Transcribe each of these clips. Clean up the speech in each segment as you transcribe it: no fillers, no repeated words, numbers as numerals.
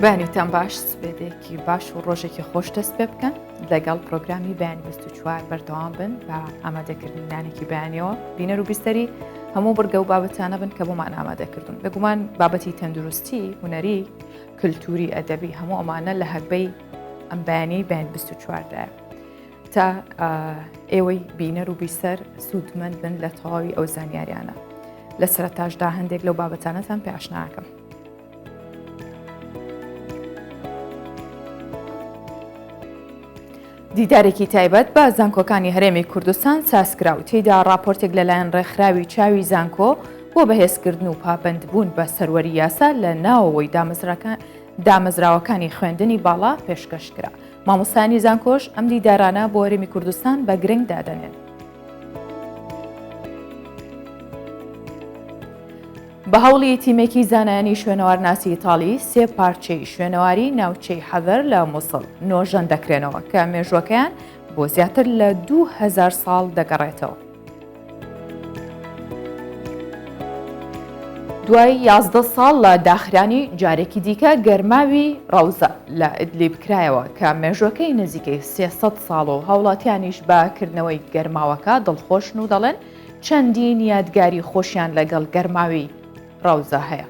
بانیتان باش سبێدێکی باش و ڕۆژێکی خۆش دەست پێ بکەن لەگەڵ پرۆگرامی بەیانی 24 بەردەوام بن بە ئامادەکردنانێکی بەیانیەوە بینەر و بیستەری هەموو بڕگە و بابەتانە بن کە بۆمان ئامادەکردون بەگومان بابەتی تەندروستی هوەری کللتوری ئەدەبی هەموو ئەمانە لە هەربەی ئەم بەیانی بەیان 24دایە تا ئێوەی بینەر و بیستەر سوودمەند بن لە تەواوی ئەو زانیاریانە لە سەرەتاشدا هەندێک لەو بابەتانەتان پێ ئاشناکەم. دیدارێکی تایبەت بە زانکۆکانی هەرێمی کوردستان سازکرا و تێیدا راپۆرتێک لەلایەن ڕێکخراوی چاوی زانکۆ بۆ بەهێزکردن و پابەندبوون بە سەروەری یاسا لە ناوەوەی دامەزراوەکانی خوێندنی باڵا پێشکەشکرا. مامۆستانی زانکۆش ئەم دیدارانە بۆ هەرێمی کوردستان بە گرنگ دادەنێن. بە هەوڵی تیمێکی زانایانی شوێنەوارناسی ئیتاڵی سێ پارچەی شوێنەواری ناوچەی حەڤەر لە مووسڵ نۆژەن دەکرێنەوە کە مێژوەکەیان بۆ زیاتر لە 2000 ساڵ دەگەڕێتەوە. دوای 11 ساڵ لە داخرانی جارێکی دیکە گەرماوی ڕەوزە لە ئیدلیب کرایەوە کە مێژوەکەی نزیکەی 300 ساڵ و هاوڵاتیانیش بەکردنەوەی گەرماوەکە دڵخۆشن و دەڵێن چەندین یادگاری خۆشیان لەگەڵ گەرماوی ڕەوزە هەیە.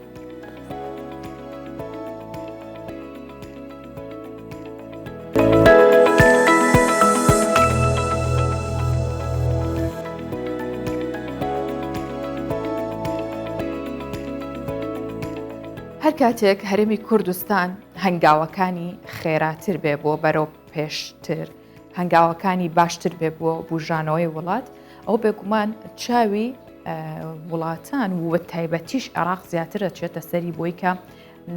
هەر کاتێک هەرێمی کوردستان هەنگاوەکانی خێراتر بێ بۆ بەرەو پێشتر هەنگاوەکانی باشتر بێ بۆ بژانەوەی وڵات ئەو بێگومان چاوی وڵاتان و تایبەتیش عێراق زیاتر دەچێتە سەری بۆی کە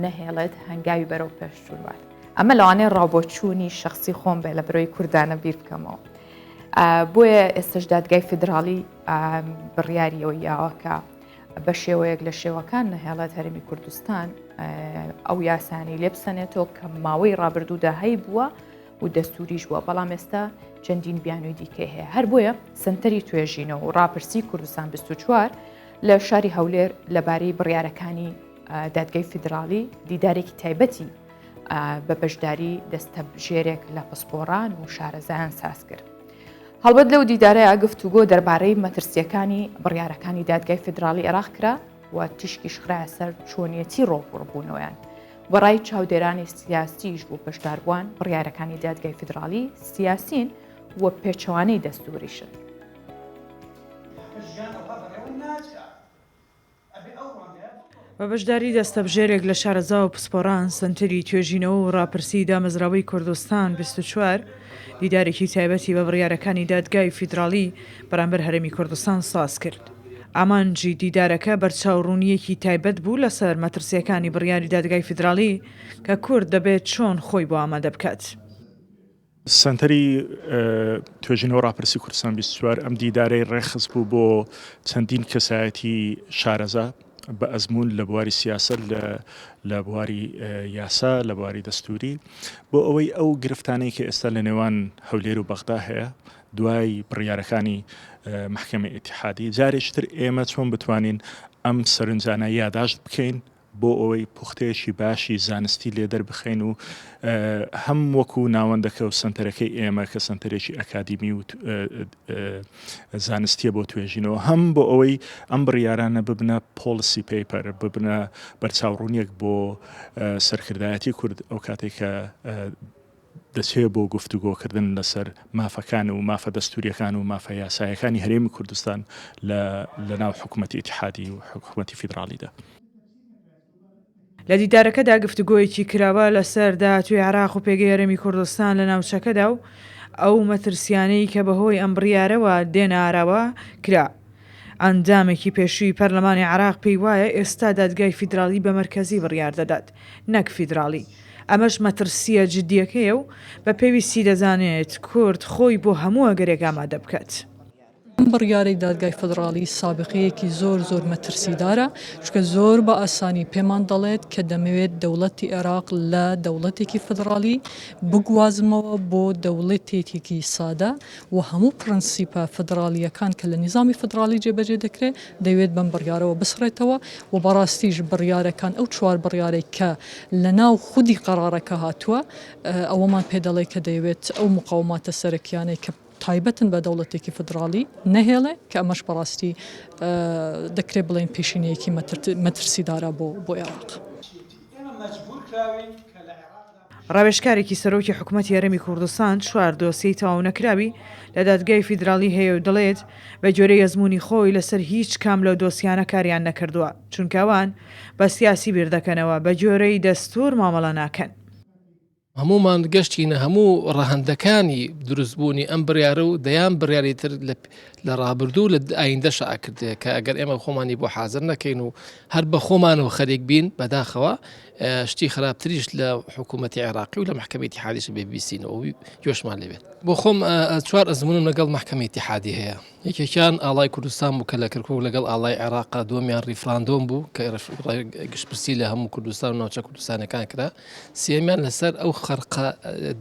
نەهێڵێت هەنگاوی بەرەو پێشچوون. ئەمە لەوانەیە ڕابۆچوونی شخصی خۆم بێ لە بەرەوەی کوردانە بیر بکەمەوە. بۆیە ئێستش دادگای فیدراڵی بڕیاریەوە یاوەکە بە شێوەیەک لە شێوەکان نەهێڵێت هەرێمی کوردستان ئەو یاسانی لێبسەنێتەوە کە ماوەی ڕابردوودا هەی بووە و دەستوریش بووە بەڵام ئێستا چەندین بیانووی دیکە هەیە. هەر بۆیە سنتەری توێژینەوە و ڕاپرسی کوردستان 24 لە شاری هەولێر لەبارەی بڕیارەکانی دادگای فیدراڵی دیدارێکی تایبەتی بە بەشداری دەستەبژێرێک لە پسپۆڕان و شارەزایان ساز کرد. هەڵبەت لەو دیدارەیە گفتوگۆ دەربارەی مەترسیەکانی بڕیارەکانی دادگای فیدراڵی عێراق کرا و تیشکیش خرایە سەر چۆنیەتی ڕۆبوونەوەیان. بەڕای چاودێرانی سیاسیش بۆ بەشداربووان بڕیارەکانی دادگای فیدراڵی سیاسین و پێچەوانەی دەستوریشن. بە بەشداری دەستەبژێرێک لە شارەزا و پسپۆڕان سنتەری توێژینەوە و ڕاپرسی دامەزراوەی کوردستان 24 دیدارێکی تایبەتی بە بڕیارەکانی دادگای فیدراڵی بەرامبەر هەرێمی کوردستان ساز کرد. ئامانجی دیدارەکە بەرچاوڕوونیەکی تایبەت بوو لەسەر مەترسیەکانی بڕیاری دادگای فیدراڵی کە کورد دەبێت چۆن خۆی بۆ ئامادە بکات. سنتەری توێژینەوە ڕاپرسی کوردستان 24 ئەم دیدارەی ڕێخست بوو بۆ چەندین کەسایەتی شارەزا بە ئەزمون لە بواری سیاست لە بواری یاسا لە بواری دەستوری بۆ ئەوەی ئەو گرفتانەی کە ئێستا لە نێوان هەولێر و بەغدا هەیە دوای بڕیارەکانی محکەمە ئیتیحادی جارێکتر ئێمە چۆن بتوانین ئەم سەرنجانە یاداشت بکەین بۆ ئەوەی پوختەیەکی باشی زانستی لێدەر بخەین و هەم وەکو ناوەندەکە و سنتەرەکەی ئێمە کە سنتەرێکی ئەکادیمی و زانستیە بۆ توێژینەوە هەم بۆ ئەوەی ئەم بڕیارانە ببنە پۆلیسی پیپەر ببنە بەرچاوڕوونیەک بۆ سەرکردایەتی کورد ئەو کاتێک کە دەچێت بۆ گفتوگۆکردن لەسەر مافەکان و مافە دەستوریەکان و مافە یاسایەکانی هەرێمی کوردستان لە ناو حکوومەتی ئیتیحادی و حکوومەتی فیدراڵیدا. لە دیدارەکەدا گفتوگۆیەکی کراوە لەسەر داهاتووی عێراق و پێگەی هەرێمی کوردستان لە ناوچەکەدا و ئەو مەترسیانەی کە بەهۆی ئەم بڕیارەوە دێنە ئاراوە کرا. ئەندامێکی پێشووی پەرلەمانی عێراق پێی وایە ئێستا دادگای فیدراڵی بە مەرکەزی بڕیار دەدات نەک فیدراڵی. ئەمەش مەترسیە جدیەکەیە و بە پێویستی دەزانێت کورد خۆی بۆ هەموو ئەگەرێک ئامادە بکات. بڕیارەی دادگای فدرالی سابقەیەکی زۆر مەترسیدارە چونکە زۆر بە ئاسانی پێمان دەڵێت کە دەمەوێت دەوڵەتی عێراق لە دەوڵەتێکی فدرالی بگوازمەوە بۆ دەوڵەتێکی سادە و هەموو پرەنسیپە فدرالیەکان کە لە نظامی فدرالی جێبەجێ دەکرێت دەوێت بەم بڕیارەوە بسڕێتەوە و بەڕاستیش بڕیارەکان ئەو چوار بڕیارێک کە لە ناو خودی قەرارەکە هاتووە ئەوەمان پێ دەڵێ کە دەیەوێت ئەو مقاوماتە سەرەکیانەی کە تایبەتن بە دەوڵەتێکی فدرالی نەهێڵێ کە ئەمەش بەڕاستی دەکرێت بڵێن پێشینەیەکی مەترسیدارە بۆ عێراق. ڕاوێژکارێکی سەرۆکی حکوومەتی هەرێمی کوردستان چوار دۆسیەی تەواو نەکراوی لە دادگای فیدرالی هەیە و دەڵێت بە جۆرەی ئەزموونی خۆی لەسەر هیچ کام لەو دۆسیانە کاریان نەکردووە چونکەوان بە سیاسی بیر دەکەنەوە بە جۆرەی دەستور مامەڵە ناکەن. هەمومان گەشتینە هەموو ڕەهەندەکانی دروستبوونی ئەم بڕیارە و دەیان بڕیاری تر لە ڕابردوو لە ئایندەشە ئاکردێ کە ئەگەر ئێمە خۆمانی بۆ حازر نەکەین و هەر بە خۆمان و خەریک بین بەداخەوە شتی خراپتریش لە حکوومەتی عێراقی و لە محکەمەی اتحادیش ببیستینەوە گۆشمان لەوێت بۆ خۆم چوار ئەزمونم لەگەڵ محکەمەی اتحادی هەیە یەکێکیان ئاڵای کوردستان بوو کە لە کەرکووک لەگەڵ ئاڵای عێراق دووەمیان ریفراندۆم بوو کە گشتپرسی لە هەموو کوردستان و ناوچە کوردستانەکان کرا سێمیان لەسەر ئەو خەرقە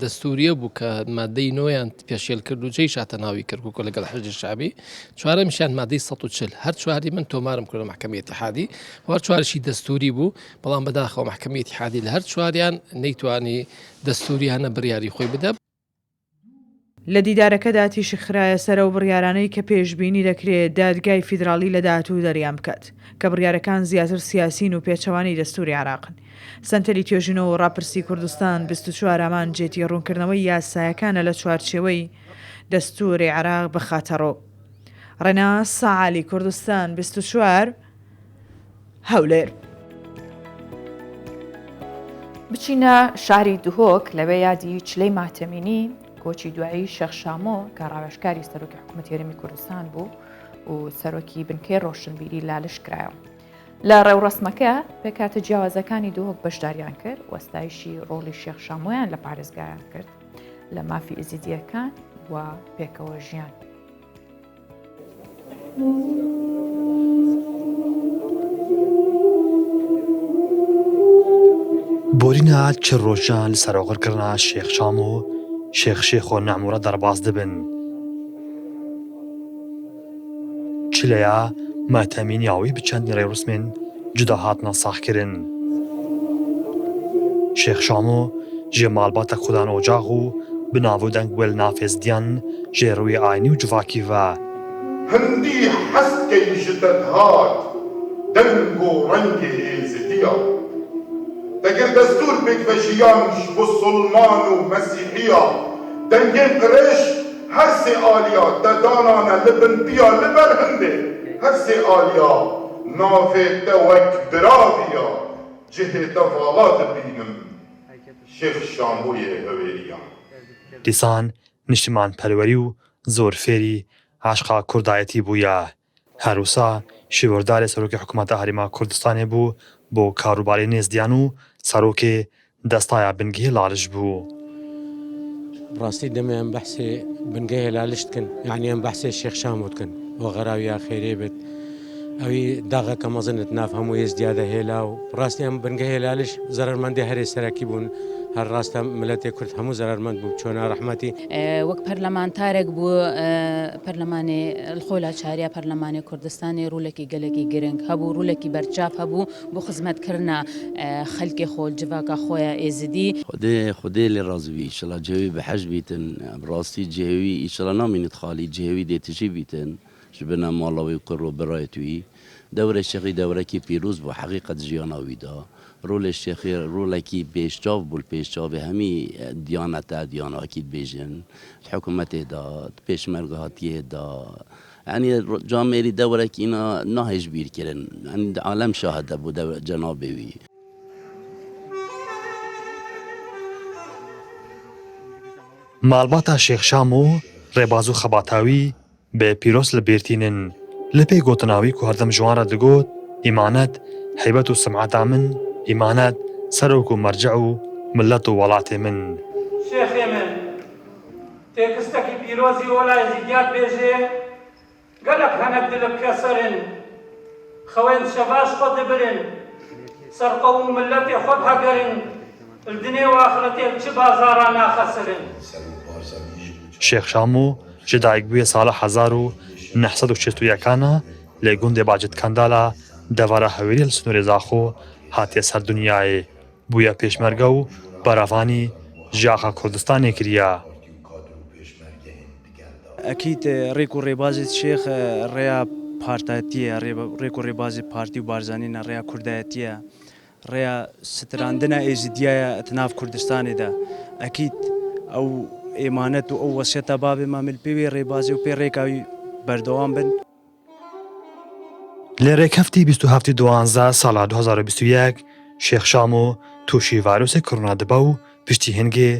دەستوریە بوو کە مادەی نۆیان پێشێل کرد و جێی شاتە ناوی کەرکووک لەگەڵ حەجی شعبی چوارەمیشیان مادەی 140 هەر چواری من تۆمارم کرد لە محکەمەی اتحادی و هەر چوارشی دەستوری بوو بەڵام بەداخەوە محکەمەی اتحادی لە هەر چواریان نەیتوانی دەستوریانە بڕیاری خۆی بدە. لە دیدارەکەدا تیشی خرایە سەرە و بڕیارانەی کە پێشبینی دەکرێت دادگای فیدرالی لە داهاتوو دەریان بکات کە بڕیارەکان زیاتر سیاسین و پێچەوانی دەستوری عێراقن. سەنتەری توێژینەوە و ڕاپرسی کوردستان 24 ئامان جێتی ڕوونکردنەوەی یاسایەکانە لە چوارچێوەی دەستوری عێراق بخاتەڕۆ. ڕێناس سەعالی کوردستان 24 هەولێر. بچینە شاری دهۆک لەوێ یادی چلەی ماتەمینی کۆچی دوایی شێخ شامۆ کە ڕاوێژکاری سەرۆکی حکوومەتی هەرێمی کوردستان بوو و سەرۆکی بنکەی ڕۆشنبیری لالش کرایەوە. لە ڕێوڕەسمەکە پێکاتە جیاوازەکانی دهۆک بەشداریان کرد وەستایشی ڕۆڵی شێخ شامۆیان لە پارێزگایان کرد لە مافی ئزیدیەکان و پێکەوە ژیان. بۆرینە چ ڕۆژان لە سەرۆغرکردنا شێخ شام و شێخ و نەعموورە دەرباز دەبن. چ لەیە ماتەمینیاوی بچەندی ڕێڕوسمێن جودا هاتنە ساخکردن. شێخ شام و ژێ ماڵباتە خودان ئۆجاغ و بناو دەنگ وێل نافێزدیان ژێڕووی ئاینی و جوواکیڤە. هەندی حەستکەی ژتت هات دەنگ و ڕەنگی ئێزدیە دەگەر دەستور بێک بە ژیانش بۆ سڵمان و مەسیحیە دەنگێن قرێش هەر سێ ئالیا دەدانانە لە بنبیە لەبەر هەندێ هەر سێ ئالیا نافێتە وەک براویە جهێتە ڤاڵا دەبینم شێخ شامۆیە هەوێریە. دیسان نیشتمان پەروەری و زۆر فێری عاشقا کوردایەتی بوویە. هەروسا شێوەردارێ سەرۆکی حکوومەتە هەرێما کوردستانێ بوو بۆ کاروباری نێزدیان و سەرۆکێ دەستایە بنگهی لالش بوو. ڕاستی دەمێ ئەم بەحسێ بنگهی لالش بکەن یعنی ئەم بەحسێ شێخ شام بکەن بۆ غەراویە خێرێ بێت ئەوی داغەکە مەزنت ناف هەموو ێزدیادە هێلا و ڕاستی ئەم بنگهی لالش زەرمەندی هەرێ سەرەکی بوون هەر ڕاستە ملەتی کورد هەموو زەرمەند بوو چۆنە ڕەحمەتی وەک پەرلەمانتارێک بوو پەرلەمانی خۆلا چاریا پەرلەمانی کوردستانی ڕوولێکی گەلێکی گرنگ هەبوو ڕوولێکی بەرچاف هەبوو بۆ خزمەتکردنا خەلکی خۆ جڤاکە خۆیە ئێزدی خودێ لێ ڕازوی ئیشەڵا جێوی بەحەش بیتن ڕاستی جێوی ئیشەڵا نامینێت خاڵی جێوی دێتشی بیتن ji bina malawê ku roberayet wî dewre şexî dewrekî pîrûz bû heqîqet jiyana wî da rolê şexî rolekî pêşçav bû pêşçavê hemî diyanete diyanakî dibêjin hikûmetê da pêşmergehatiyê da yani camerî dewrekî îna nahê ji bîr kirin yani alem şahid bû cenabê wî. ماڵباتە شێخ شام و ڕێباز و خەباتاوی بێ پیرۆز لە بێرتینن لە پێی گۆتناوی و هەردەم ژوانە دەگوت ئیمانەت هەیبەت و سمعەتا من ئیمانەت سەرۆک و مەرجە و ملەت و وڵاتێ من. شێخێ من تێکستێکی پیرۆزی وەلای زیدیات بێژێ قالك هندلك كسرن خوين شباش خد برن سرقوا ملتي خد هقرن الدنيا واخرتي چه بازارانا خسرن شێخ شامۆ ji dayîkbûyê sala 1961 lê gundê Bacîtkendala devara hewêrî li Snûrê Zaxo hatiye ser dunyayê bûye pêşmerge û beravanî ji axa Kurdistanê kiriye. ئەکیت ڕێک و ڕێبازی شێخ ڕێیا پارتایەتیە ڕێک و ڕێبازی پارتی و بارزانینە ڕێیا کوردایەتیە ڕێیا ستراندنە ئێزیدیایە ئەتناف کوردستانێدا ئەکیت ئەو ئێمانەت و ئەو وەسیەتە بابێ مامل پێوێ ڕێبازی و پێ ڕێکاوی بەردەوام بن. لە ڕێکهەفتی 27 دوانزە ساڵا 2021 شێخ شامۆ تووشی ڤایرۆسی کۆڕۆنا دەبە و پشتی هێنگێ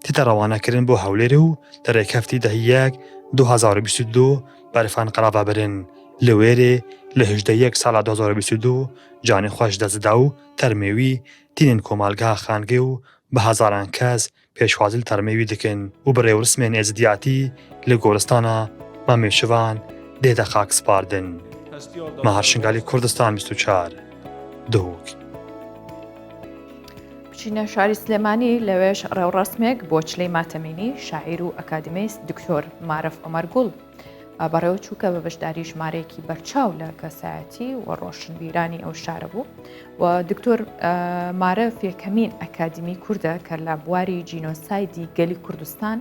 تێتە ڕەوانەکردن بۆ هەولێرە و لە ڕێکهەفتی دەهەیەک 2022 بەرفان قەڵاوا برن لە وێرێ لە 18 ساڵا 2022 جانی خۆش دەزدا و تەرمێوی تینên کۆمەلگا خانگێ و بە هەزاران کەس پێشوازی تەرمێوی دکن و بڕێوەرسمێن ئێزدیاتی لە گۆرستانە مەمێشوان دێتە خاک سپاردن. مەهار شنگالی کوردستان 24 دۆک. بچینە شاری سلێمانی لەوێش ڕێوڕسمێک بۆ چلەی ماتەمینی شاعیر و ئەکادمیست دکتۆر مارف عومەرگوڵ بەڕێوە چووکە بە بەشداری ژمارەیەکی بەرچاو لە کەسایەتی و ڕۆشنبیرانی ئەو شارە بوو و دکتۆر مارف یەکەمین ئەکادمی کووردە کە لە بواری جینۆسایدی گەلی کوردستان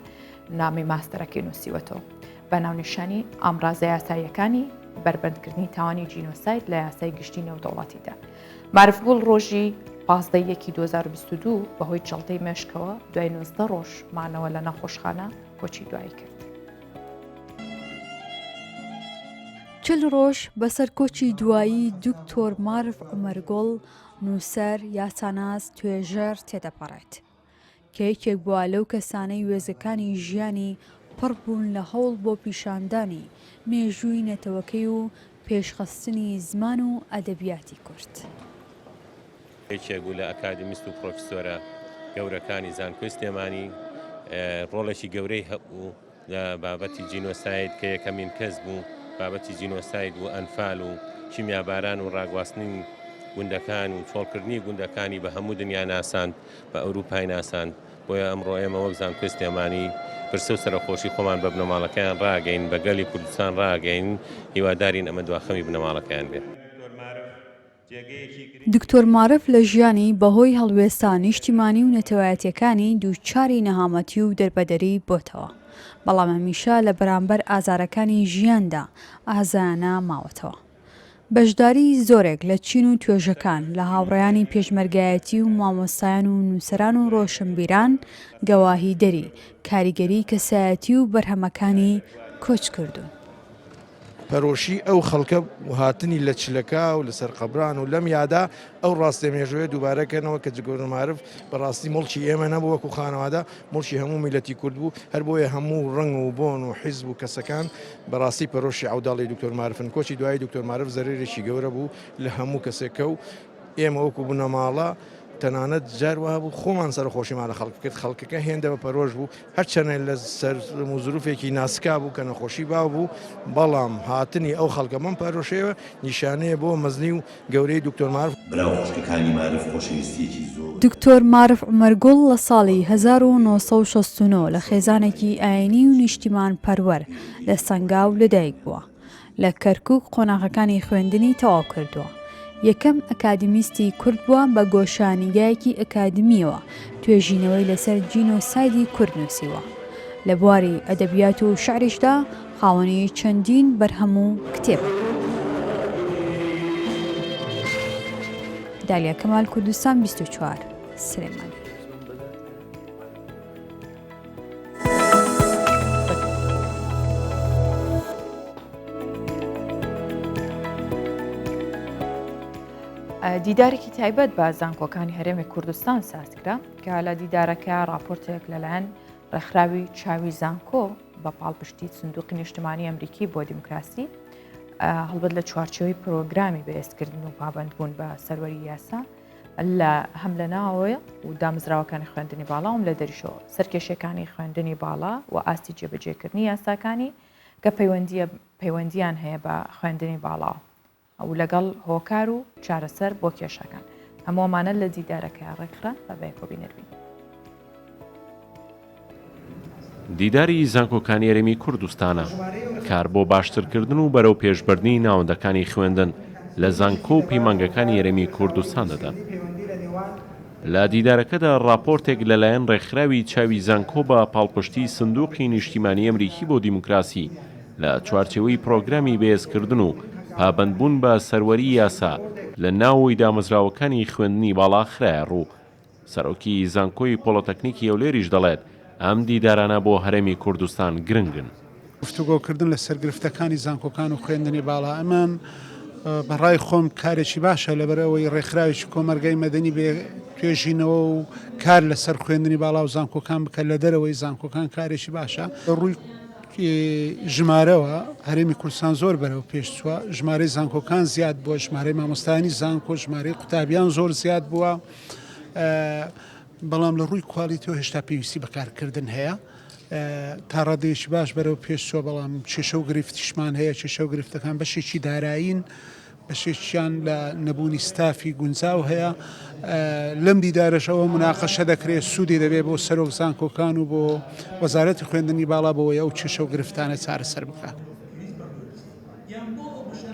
نامی ماستەرەکەی نووسیوەتەوە بە ناونیشانی ئامڕازە یاساییەکانی بربەندکردنی تاوانی جینۆساید لە یاسای گشتی نێودەوڵاتیدا. مارفگوڵ ڕۆژی 15/2022 بەهۆی جەڵتەی مێشکەوە دوای 19 ڕۆژ مانەوە لە نەخۆشخانە کۆچی دوایی کرد. 40 ڕۆژ بەسەر کۆچی دوایی دکتۆر مارف عومەرگوڵ نووسەر یاساناز توێژەر تێدەپەڕێت کە یەکێک بووە لەو کەسانەی وێزەکانی ژیانی پڕ بوون لە هەوڵ بۆ پیشاندانی مێژووی نەتەوەکەی و پێشخستنی زمان و ئەدەبیاتی کورد. یەکێک بوو لە ئەکادمیست و پرۆفیسۆرە گەورەکانی زانکۆی سلێمانی ڕۆڵێکی گەورەی هەبوو لە بابەتی جینۆساید کە یەکەمین کەس بوو بابەتی جینۆساید و ئەنفال و کیمیاباران و ڕاگواستنی گوندەکان و چۆڵکردنی گوندەکانی بە هەموو دنیا ناساند بە ئەوروپای ناساند بۆیە ئەمڕۆ ئێمە وەک زانکۆی سلێمانی پرسە و سەرخۆشی خۆمان بە بنەماڵەکەیان ڕاگەین بە گەلی کوردستان ڕاگەین هیوادارین ئەمە دواخەمی بنەماڵەکەیان بێت. دکتۆر مارف لە ژیانی بەهۆی هەڵوێستان نیشتیمانی و نەتەوایەتیەکانی دووچاری نەهامەتی و دەربەدەری بۆتەوە بەڵام هەمیشە لە بەرامبەر ئازارەکانی ژیاندا ئازانە ماوەتەوە. بەشداری زۆرێک لە چین و توێژەکان لە هاوڕێیانی پێشمەرگایەتی و مامۆستایان و نووسەران و ڕۆشنبیران گەواهی دەری کاریگەری کەسایەتی و بەرهەمەکانی کۆچ کردوون. پەرۆشی ئەو خەڵکە هاتنی لە چلەکە و لەسەر قەبران و لەم یادا ئەو ڕاستە مێژوێ دووبارەکەنەوە کە جگۆر مارف بەڕاستی مڵکی ئێمە نەبوو وەکو خانەوادە مڵکی هەموو میلەتی کورد بوو هەر بۆیە هەموو ڕنگ و بۆن و حیزب و کەسەکان بەڕاستی پەرۆشی عەوداڵی دکتۆر مارفن کۆچی دوای دکتۆر مارف زەرێرێکی گەورە بوو لە هەموو کەسێکە و ئێمە وەکو بنەماڵە تەنانەت جاروا بوو خۆمان سەرخۆشیمان لە خەڵک کرد خەڵکەکە هێندە بە پەرۆژ بوو هەرچەنە لە سەر مزروفێکی ناسکا بوو کە نەخۆشی باو بوو بەڵام هاتنی ئەو خەڵکە من پەرۆشەوە نیشانەیە بۆ مەزنی و گەورەی دکتۆر مارف دکتۆر مارف عومەرگوڵ لە ساڵی 1969 لە خێزانێکی ئاینی و نیشتیمان پەروەر لە سەنگاو لەدایک بووە لە کەرکووک قۆناغەکانی خوێندنی تەواو کردووە. یەکەم ئەکادمیستی کورد بووە بە گۆشانیگایەکی ئەکادمیەوە توێژینەوەی لەسەر جینۆسایدی کورد نووسیوە. لە بواری ئەدەبیات و شعریشدا خاوەنی چەندین بەرهەم و کتێب. دالیا کەمال کوردستان 24 سلێمانی. دیدارێکی تایبەت بە زانکۆکانی هەرێمی کوردستان سازکرا کە لە دیدارەکە راپۆرتێک لەلایەن ڕێکخراوی چاوی زانکۆ بە پاڵپشتی سندوقی نیشتیمانی ئەمریکی بۆ دیموکراسی هەڵبەت لە چوارچێوەی پرۆگرامی بەهێزکردن و پابەندبوون بە سەروەری یاسا لە هەم لە ناوەیە و دامزراوەکانی خوێندنی باڵا وم لە دەریشەوە سەرکێشەکانی خوێندنی باڵا و ئاستی جێبەجێکردنی یاساکانی کە پەیوەندیان هەیە بە خوێندنی باڵاوە ئەو لەگەڵ هۆکار و چارەسەر بۆ کێشەکان هەمووەمانە لە دیدارەکە ڕێکخرا بە بەیەکۆ بینەربین. دیداری زانکۆکانی هەرێمی کوردستانە کار بۆ باشترکردن و بەرەو پێشبردنی ناوەندەکانی خوێندن لە زانکۆ و پەیمانگەکانی هەرێمی کوردستان دەدات. لە دیدارەکەدا راپۆرتێک لەلایەن ڕێکخراوی چاوی زانکۆ بە پاڵپشتی سندوقی نیشتیمانی ئەمریکی بۆ دیموکراسی لە چوارچێوەی پرۆگرامی بەهێزکردن و پابەندبوون بە سەروەری یاسا لە ناوەوەی دامەزراوەکانی خوێندنی باڵا خرایە ڕوو. سەرۆکی زانکۆی پۆلۆتەکنیکی ئەولێریش دەڵێت ئەم دیدارانە بۆ هەرێمی کوردستان گرنگن. گفتوگۆکردن لە سەرگرفتەکانی زانکۆکان و خوێندنی باڵا ئەمان بەڕای خۆم کارێکی باشە لەبەرەوەی ڕێکخراوێکی کۆمەرگای مەدەنی بێ توێژینەوە و کار لەسەر خوێندنی باڵا و زانکۆکان بکە لە دەرەوەی زانکۆکان کارێکی باشە. ڕووی ژمارەوە هەرێمی کوردستان زۆر بەرەو پێشچووە ژمارەی زانکۆکان زیاد بووە ژمارەی مامۆستانی زانکۆ ژمارەی قوتابیان زۆر زیاد بووە بەڵام لە ڕووی کوالیتیەوە هێشتا پێویستی بەکارکردن هەیە تا ڕادێکی باش بەرەو پێشچووە بەڵام کێشە و گرفتیشمان هەیە کێشە و گرفتەکان بەشێکی دارایین بەشێکیان لە نەبوونی ستافی گونجاو هەیە لەم دیدارەشەوە مناقەشە دەکرێت سوودی دەبێت بۆ سەرۆک زانکۆکان و بۆ وەزارەتی خوێندنی باڵا بۆەوەی ئەو کێشە و گرفتانە چارەسەر بکات.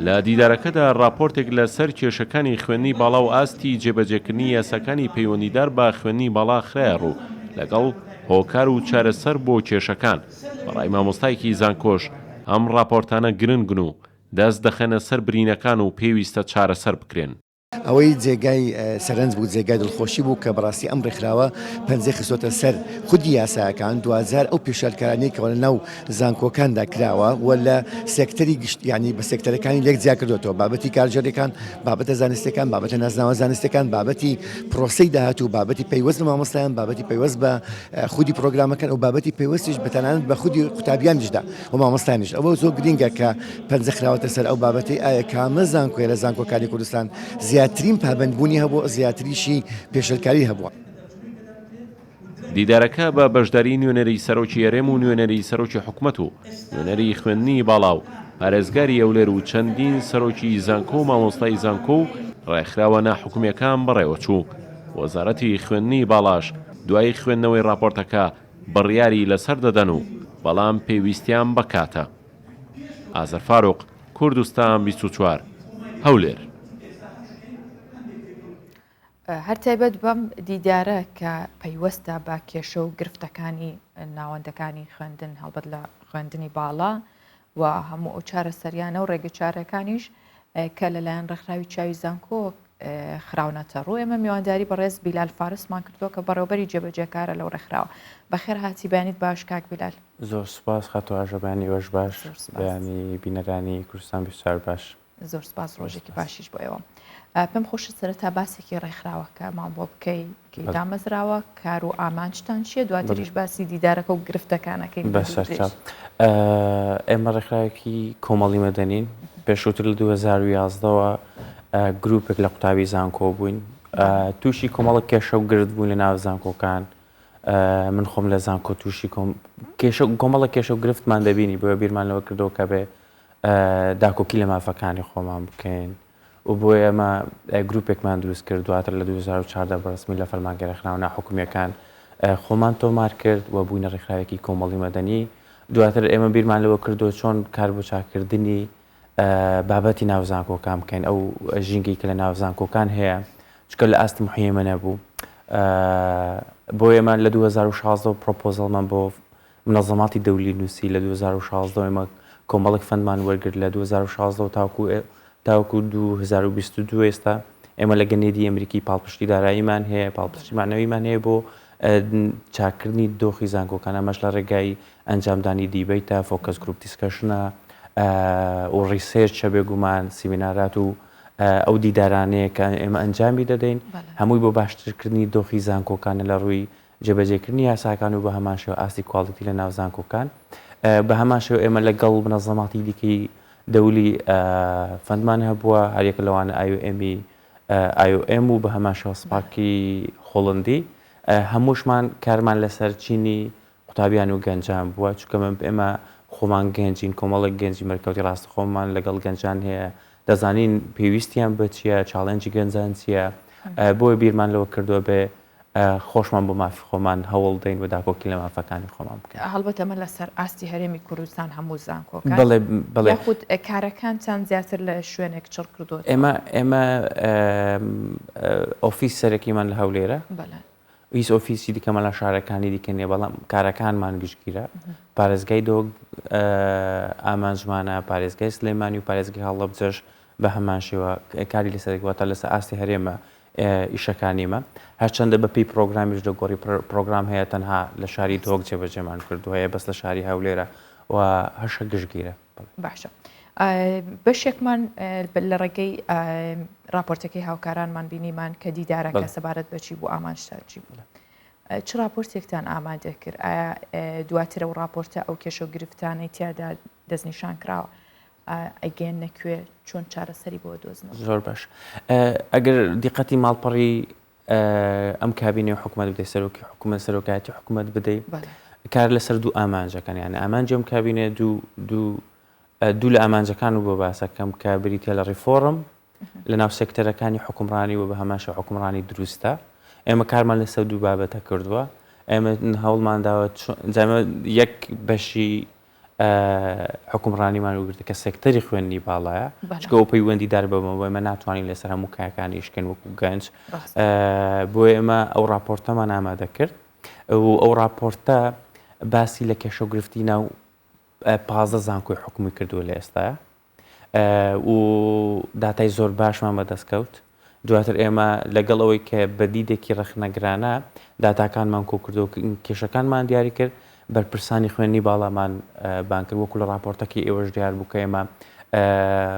لە دیدارەکەدا راپۆرتێک لەسەر کێشەکانی خوێندنی باڵا و ئاستی جێبەجێکردنی یاساکانی پەیوەندیدار بە خوێندنی باڵا خرایە ڕوو لەگەڵ هۆکار و چارەسەر بۆ کێشەکان. بەڕای مامۆستایەکی زانکۆش ئەم راپۆرتانە گرنگن و دەست دەخەنە سەر برینەکان و پێویستە چارەسەر بکرێن. ئەوەی جێگای سەرنج بوو جێگای دڵخۆشی بوو کە بەڕاستی ئەم ڕێکخراوە پەنجەی خستۆتە سەر خودی یاساکان 2000 ئەو پێشێلکارانەی کە لە ناو زانکۆکاندا کراوە و لە سێکتەری گشت ینی بە سێکتەرەکانی لێک جیا کردوێتەوە بابەتی کارژێرەکان بابەتە زانستەکان بابەتە نازناوە زانستەکان بابەتی پرۆسەی داهاتوو بابەتی پەیوەست بە مامۆستایان بابەتی پەیوەست بە خودی پرۆگرامەکان و بابەتی پەیوەستیش بە تەنانەت بە خودی قوتابیانیشدا و مامۆستایانیش ئەوە زۆر گرینگە کە پەنجە خراوەتە سەر ئەو بابەتی ئایا کامە زانکۆیە لە زانکۆکانی کوردستان زیاترین پابەندبوونی هەبوو زیاتریشی پێشەلکاری هەبووە. دیدارەکە بە بەشداری نوێنەری سەرۆکی هەرێم و نوێنەری سەرۆکی حکوومەت و نوێنەری خوێندنی باڵا و پارێزگاری ئەولێر و چەندین سەرۆکی زانکۆ و مامۆستای زانکۆ و ڕێکخراوە ناحکومیەکان بەڕێوە چوو. وەزارەتی خوێندنی باڵاش دوای خوێندنەوەی راپۆرتەکە بڕیاری لەسەر دەدەن و بەڵام پێویستیان بەکاتە. ئازەر فاروق، کوردستان 24 هەولێر. هەر تایبەت بەم دیدارە کە پەیوەستە بە کێشە و گرفتەکانی ناوەندەکانی خوێندن هەڵبەت لە خوێندنی باڵا و هەموو ئەو چارە سەریانە و ڕێگە چارەکانیش کە لەلایەن ڕێکخراوی چاوی زانکۆ خراونەتە ڕوو ئێمە میوانداری بەڕێز بیلال فارسمان کردووە کە بەڕێوەبەری جێبەجێکارە لەو ڕێکخراوە. بەخێر هاتی بەیانیت باش کاک بیلال. زۆر سوپاس خاتو ئاژەبانی وەش باش بەیانی بینەرانی کوردستان 24 باش. زۆر سپاس ڕۆژێکی باشیش بۆیەوە. پێم خۆشە سەرەتا باسێکی ڕێکخراوەکەمان بۆ بکەی کە دامەزراوە کار و ئامانجتان چیە دواتریش باسی دیدارەکە و گرفتەکانەکەی بەسەرچاو. ئێمە ڕێکخراوێکی کۆمەڵی مەدەنین پێشووتر لە 2011ەوە گروپێک لە قوتابی زانکۆ بووین تووشی کۆمەڵک کێشە و گرت بوون لە ناو زانکۆکان من خۆم لە زانکۆ تووشی کۆمەڵک کێشە و گرفتمان دەبینی بۆ بیرمان لەوە کردەوە کە بێ داکۆکی لە مافەکانی خۆمان بکەین و بۆ ئێمە گروپێکمان دروست کرد دواتر لە 2014 بەڕسمی لە فەرمانگەرەخراوە ناحکومیەکان خۆمان تۆمار کرد و بووینە ڕێکخراوێکی کۆمەڵی مەدەنی دواتر ئێمە بیرمان لەوە کردو چۆن کار بۆ چاکردنی بابەتی ناوزانکۆکان بکەین ئەو ژینگەی کە لە ناوزانکۆکان هەیە چکە لە ئاست محیمە نەبوو بۆ ئێمە لە 2016 پرۆپۆزەڵمان بۆ منەظەماتی دەولی نووسی لە 2016 ئێمە کۆمەڵک فەندمان وەرگرت لە 2016 تاوکو 2022 ئێستا ئێمە لە گەنێدی ئەمریکی پاڵپشتی داراییمان هەیە پاڵپشتیمانەوەیمان هەیە بۆ چاکردنی دۆخی زانکۆکان ئەمەش لە ڕێگای ئەنجامدانی دیبەیتە فۆکەس گروپ دیسکەشنە و ڕیسێرچە بێگومان سیمینارات و ئەو دیدارانەیە کە ئێمە ئەنجامی دەدەین هەمووی بۆ باشترکردنی دۆخی زانکۆکانە لە ڕووی جێبەجێکردنی یاساکان و بە هەمان شێوە ئاستی کواڵیتی لە ناو زانکۆکان بە هەمان شێوە ئێمە لەگەڵ منەظەماتی دیکەی دەولی فەندمان هەبووە هەرێکە لەوانە IOM و بە هەمان شێوە سپاکی هۆڵندی هەمووشمان کارمان لەسەر چینی قوتابیان و گەنجان بووە چونکە ئێمە خۆمان گەنجین کۆمەڵک گەنجی مەرکەوتی ڕاستە خۆمان لەگەڵ گەنجان هەیە دەزانین پێویستیان بە چییە چاڵەنجی گەنجان چییە بۆیە بیرمان لەوە کردووە بێ خۆشمان بۆ مافی خۆمان هەوڵ دەین و داکۆکی لە مافەکانی خۆمان بکەین هەڵبەتە ئەمە لەسەر ئاستی هەرێمی کوردستان هەموو زانکۆکان یاخود کارەکان چەند زیاتر لە شوێنێک چڕ کردووە ئێمە ئۆفیس سەرەکیمان لە هەولێرە هیچ ئۆفیسی دیکەمە لە شارەکانی دیکە نیە بەڵام کارەکانمان گشتگیرە پارێزگای دۆگ ئامانجمانە پارێزگای سلێمانی و پارێزگای هەڵەبجەش بە هەمان شێوە کاری لەسەرێکواتە لەسەر ئاستی هەرێمە ئیشەکانیمە هەرچەندە بەپی پرۆگرامیش دەگۆڕی پرۆگرام هەیە تەنها لە شاری دۆگ جێبەجێمان کردو هەیە بەس لە شاری هەولێرە و هەشە گشتگیرە باشە بەشێکمان لە ڕێگەی راپۆرتەکەی هاوکارانمان بینیمان کە دیدارەکە سەبارەت بەچی بوو ئامانجی بوو چ راپۆرتێکتان ئامادە کرد ئایا دواترە و راپۆرتە ئەو کێشە و گرفتانەی تیادا دەستنیشان کراوە ئەگەن نەکوێ چۆن چارەسەری بۆ دۆزنەوە زۆر باش ئەگەر دیقەتی ماڵپەڕی ئەم کابینێ حکوومەت بدەیت سەرۆکی حکوومەت سەرۆکایەتی حکوومەت بدەیت کار لەسەر دوو ئامانجەکان یانە ئامانجی ئەم کابینێ دوو لە ئامانجەکان و بۆ باسەکەم کە بریتە لە ڕیفۆرم لە ناو سێکتەرەکانی حکومڕانی و بە هەماشە حکومڕانی دروستە ئێمە کارمان لەسەر دوو بابەتە کردووە ئێمە هەوڵمان داوە یەک بەشی حکومڕانیمان وگرتە کە سێکتەری خوێندنی باڵایە چکە ئەو پەیوەندیدار بەمەوە ئێمە ناتوانین لەسەر هەموو کایەکانی یشکن وەکو گەنج بۆ ئێمە ئەو راپۆرتەمان ئامادە کرد و ئەو راپۆرتە باسی لە کێشە و گرفتی ناو 15 زانکۆی حکومی کردووە لە ئێستاە و داتای زۆر باشمان بەدەستکەوت دواتر ئێمە لەگەڵ ئەوەی کە بەدیدێکی ڕەخنەگرانە داتاکانمان کۆ کردو کێشەکانمان دیاری کرد بەرپرسانی خوێنی باڵامان بان کرد وەکو لە راپۆرتەکەی ئێوەش دیار بوو کە ئێمە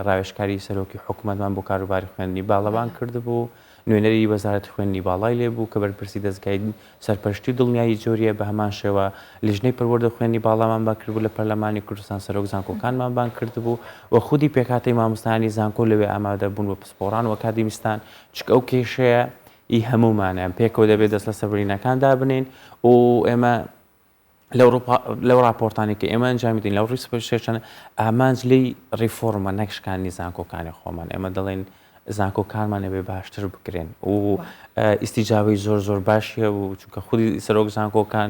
ڕاوێژکاری سەرۆکی حکوومەتمان بۆ کاروباری خوێندنی باڵەوان کردبوو نوێنەری وەزارەتی خوێندنی باڵای لێبوو کە بەرپرسی دەستگای سەرپەرشتی دڵنیایی جۆریە بە هەمان شێوە لیژنەی پەروەردە خوێندنی باڵامان بان کردبوو لە پەرلەمانی کوردستان سەرۆک زانکۆکانمان بان کردبوو و خودی پێکهاتەی مامۆستایانی زانکۆ لەوێ ئامادە بوون بە پسپۆڕان و ئەکادیمیستان چکە ئەو کێشەیە ئی هەمومانە پێکەوە دەبێت دەست لە سەربڕینەکاندا بنین و ئێمە لەو راپۆرتانی کە ئێمە ئەنجامیدین لەو ڕیسپشێشانە ئامانج لی ڕیفۆرمە نەکشکانی زانکۆکانی خۆمان ئێمە دەڵێن زانکۆکانمان ئەبێ باشتر بکرێن و ئیسیجابەی زۆر باشیە و چونکە خودی سەرۆک زانکۆکان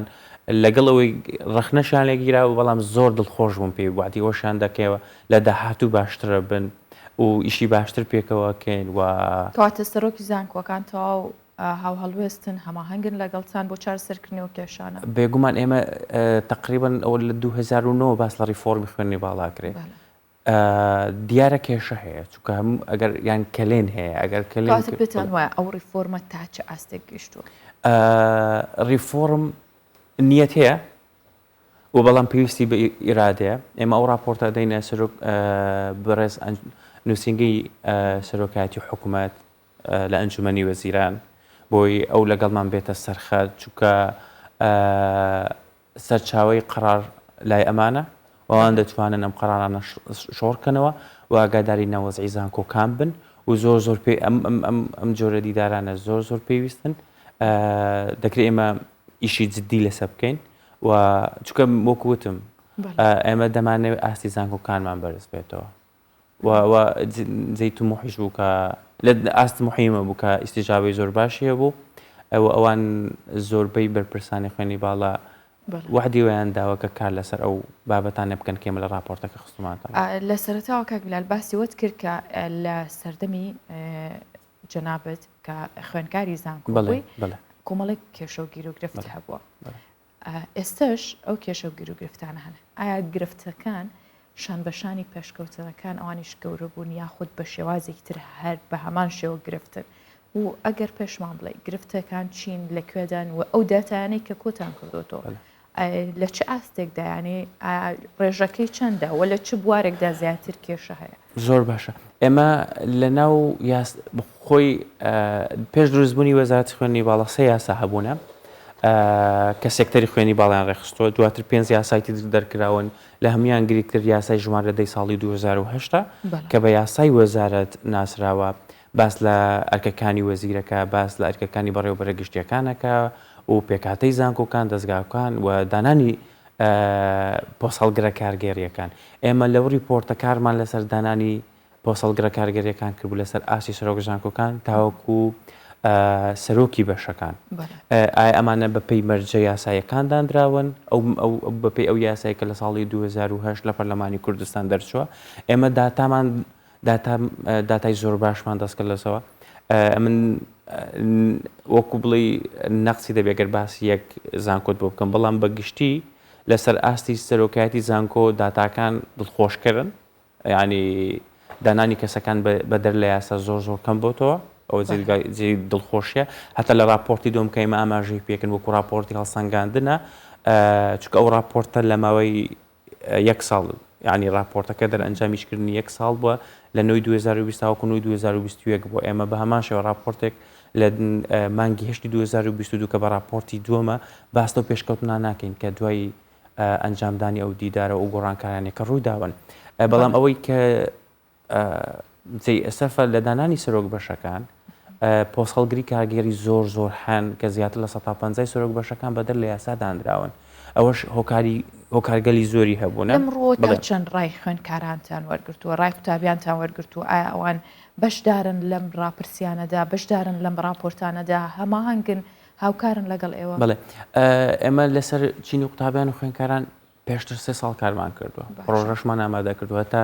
لەگەڵ ئەوەی ڕەخنەشان لێگیرا و بەڵام زۆر دڵخۆش بوون پێی وادی ئەوشان دەکەوە لە داهاتوو باشترە بن و ئیشی باشتر پێکەوەکەین و کەواتە سەرۆکی زانکۆکان تەواو هاو هەڵوێستن هەماهەنگن لەگەڵتان بۆ چارەسەرکردنەوە کێشانە بێگومان ئێمە تقریبن ئەوە لە 2009 باس لە ڕیفۆرمی خوێندنی باڵا کرێت دیارە کێشە هەیە چونکە هەموو ئەگەر یان کلێن هەیە ئەگەر بتان وایە ئەو ڕیفۆرمە تا چه ئاستێک گەشتووە ڕیفۆرم نیەت هەیە و بەڵام پێویستی بە ئیرادەیە ئێمە ئەو راپۆرتە دەینە سەرۆک بەڕێز نووسنگی سەرۆکایەتی حکوومەت لە ئەنجومەنی وەزیران بۆی ئەو لەگەڵمان بێتە سەرخەت چونکە سەرچاوەی قەرار لای ئەمانە ئەوان دەتوانن ئەم قەرارانە شۆڕکەنەوە و ئاگاداری ناوەزعی زانکۆکان بن و زۆر پێ ئەم جۆرە دیدارانە زۆر پێویستن دەکرێت ئێمە ئیشی جددی لەسە بکەین و چونکە وەکوتم ئێمە دەمانەوێت ئاستی زانکۆکانمان بەرز بێتەوە و جەیت و محیش بوو کە لە ئاست مهمە بوو کە ئیسیجابەی زۆر باشیە بوو ئەوان زۆربەی بەرپرسانی خوێنی باڵا وحدی ویان داوە کە کار لەسەر ئەو بابەتانە بکەن کێمە لە راپۆرتەکە خستومانەوە لە سەرەتاوە کاک بلال باسی وت کرد کە لە سەردەمی جەنابەت کە خوێندکاری زانکۆ بووی کۆمەڵێک کێشە و گیر و گرفت هەبووە ئێستاش ئەو کێشە و گیر و گرفتانە هەن ئایا گرفتەکان شان بەشانی پێشکەوتنەکان ئەوانیش گەورە بوون یاخود بە شێوازێکی تر هەر بە هەمان شێوە گرفتن و ئەگەر پێشمان بڵێ گرفتەکان چین لەکوێدان و ئەو داتایانەی کە کۆتان کردوتەوە لە چه ئاستێکدا یانێ ڕێژەکەی چەندە و لە چ بوارێکدا زیاتر کێشە هەیە زۆر باشە ئێمە لە ناو خۆی پێش دروستبوونی وەزارەتی خوێندنی باڵا سێ یاسا هەبوونە کە سێکتەری خوێنی باڵیان ڕێخستووە دواتر 5 یاسایتی دەرکراون لە هەمویان گریکتر یاسای ژمارە دەی ساڵی 2010 کە بە یاسای وەزارەت ناسراوە باس لە ئەرکەکانی وەزیرەکە باس لە ئەرکەکانی بەڕێوەبەرە گشتیەکانەکە و پێکهاتەی زانکۆکان دەستگاکان و دانانی پۆسەڵگرە کارگێریەکان ئێمە لەو ریپۆرتە کارمان لەسەر دانانی پۆسەڵگرە کارگەریەکان کردبوو لەسەر ئاسی سەرۆک زانکۆکان تاوەکو سەرۆکی بەشەکان ئایا ئەمانە بەپەی مەرجە یاسایەکان دانراون ئەو بەپەی ئەو یاسایی کە لە ساڵی 2010 لە پەرلەمانی کوردستان دەرچووە ئێمە داتامان داتای زۆر باشمان دەستکرد لەسەوە من وەکو بڵێ نەقسی دەبێگەر باسی یەک زانکۆت بۆ بکەم بەڵام بەگشتی لەسەر ئاستی سەرۆکایەتی زانکۆ داتاکان دڵخۆشکردن ینی دانانی کەسەکان بەدەر لە یاسا زۆر کەم بۆتەوە ئەوە جێی دڵخۆشیە هەتا لە راپۆرتی دۆم کە ئێمە ئاماژەی پێکن وەکو راپۆرتی هەڵسەنگاندنە چونکە ئەو راپۆرتە لە ماوەی یەک ساڵ ینی راپۆرتەکە دەرئەنجامیشکردنی یەک ساڵ بووە لە نوێی 2020 وەکو نوێی 2021 بۆ ئێمە بە هەمان شێوە راپۆرتێک لە مانگی هەشتی 2022 کە بە راپۆرتی دووەمە باستە و پێشکەوتنا ناکەین کە دوای ئەنجامدانی ئەو دیدارە و گۆڕانکارانێکە ڕووی داون بەڵام ئەوەی کە جێی ئەسەفە لە دانانی سەرۆک بەشەکان پۆسەڵگری کارگێری زۆر هەن کە زیاتر لە 150 سەرۆک بەشەکان بەدەر لە یاسا دانراون ئەوەش هۆکارگەلی زۆری هەبوونە ئەمڕۆ چەند ڕای خوێندکارانتان وەرگرتووە ڕای قوتابیانتان وەرگرتووە ئایا ئەوان بەشدارن لەم ڕاپرسیانەدا بەشدارن لەم ڕاپۆرتانەدا هەماهنگن هاوکارن لەگەڵ ئێوە بڵێ ئێمە لەسەر چینی قوتابیان و خوێندکاران پێشتر 3 ساڵ کارمان کردووە پرۆژەشمان ئامادە کردووە تا